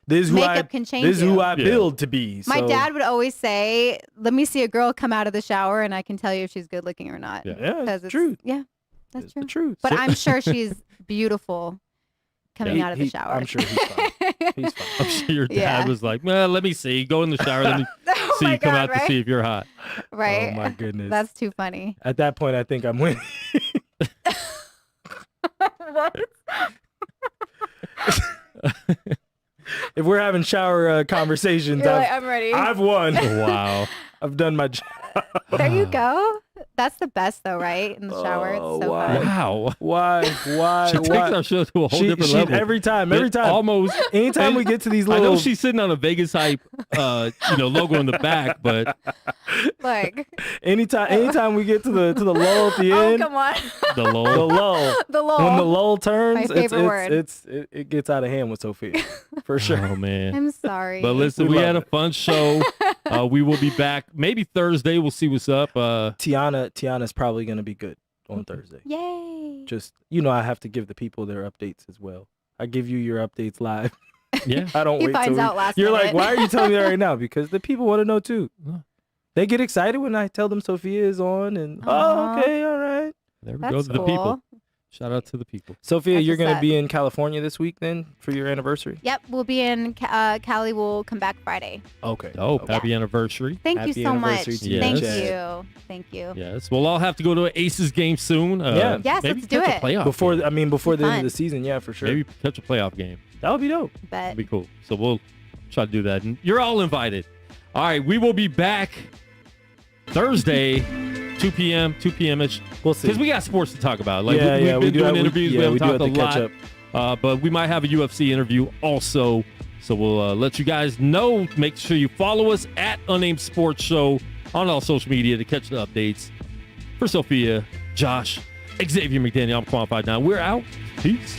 there's makeup can change this is who you. I build to be. My So- dad would always say, "Let me see a girl come out of the shower, and I can tell you if she's good looking or not." Yeah, it's true. Yeah, that's It's true. the truth. But So- I'm sure she's beautiful coming out of the shower. I'm sure he's fine. He's fine. I'm sure your dad was like, well, let me see. Go in the shower. Let me see you come out to see if you're hot. Right. Oh my goodness. That's too funny. At that point, I think I'm winning. What? If we're having shower conversations, You're like, I'm ready. I've won. Wow. I've done my job. There you go. That's the best though, right? In the shower, it's so fun. Wow. Why? She takes our show to a whole different level. Every time. Almost. Anytime we get to these little. I know she's sitting on a Vegas hype, logo in the back, but Like. Anytime we get to the lull at the end. Oh, come on. The lull. The lull. The lull. When the lull turns, My favorite word. it gets out of hand with Sophia, for sure. Oh man. I'm sorry. But listen, we had a fun show. We will be back maybe Thursday. We'll see what's up. Tiana's probably going to be good on Thursday. Yay. Just, I have to give the people their updates as well. I give you your updates live. Yeah. I don't He wait finds till out last You're minute. like, why are you telling me that right now? Because the people want to know too. They get excited when I tell them Sophia is on and, okay, all right. There we That's go to the cool. people. Shout out to the people. Sophia, That's you're what's going to up. be in California this week then for your anniversary? Yep, we'll be in Cali. We'll come back Friday. Okay. Oh, happy anniversary. Thank Happy you so much. anniversary to you, Thank Chad. you. Thank you. Yes. We'll all have to go to an Aces game soon. Yes, maybe let's do catch it. a playoff Before game. the end of Fun. the season, yeah, for sure. Maybe catch a playoff game. That would be dope. But That'd be cool. So we'll try to do that. And you're all invited. All right. We will be back Thursday, 2 p.m.-ish. We'll see. Because we got sports to talk about. Like Yeah, we've yeah, been we do doing have- interviews. yeah, We haven't we do talked have a to catch lot. But we might have a UFC interview also. So we'll let you guys know. Make sure you follow us at Unnamed Sports Show on all social media to catch the updates. For Sophia, Josh, Xavier McDaniel, I'm Qualified Now. We're out. Peace.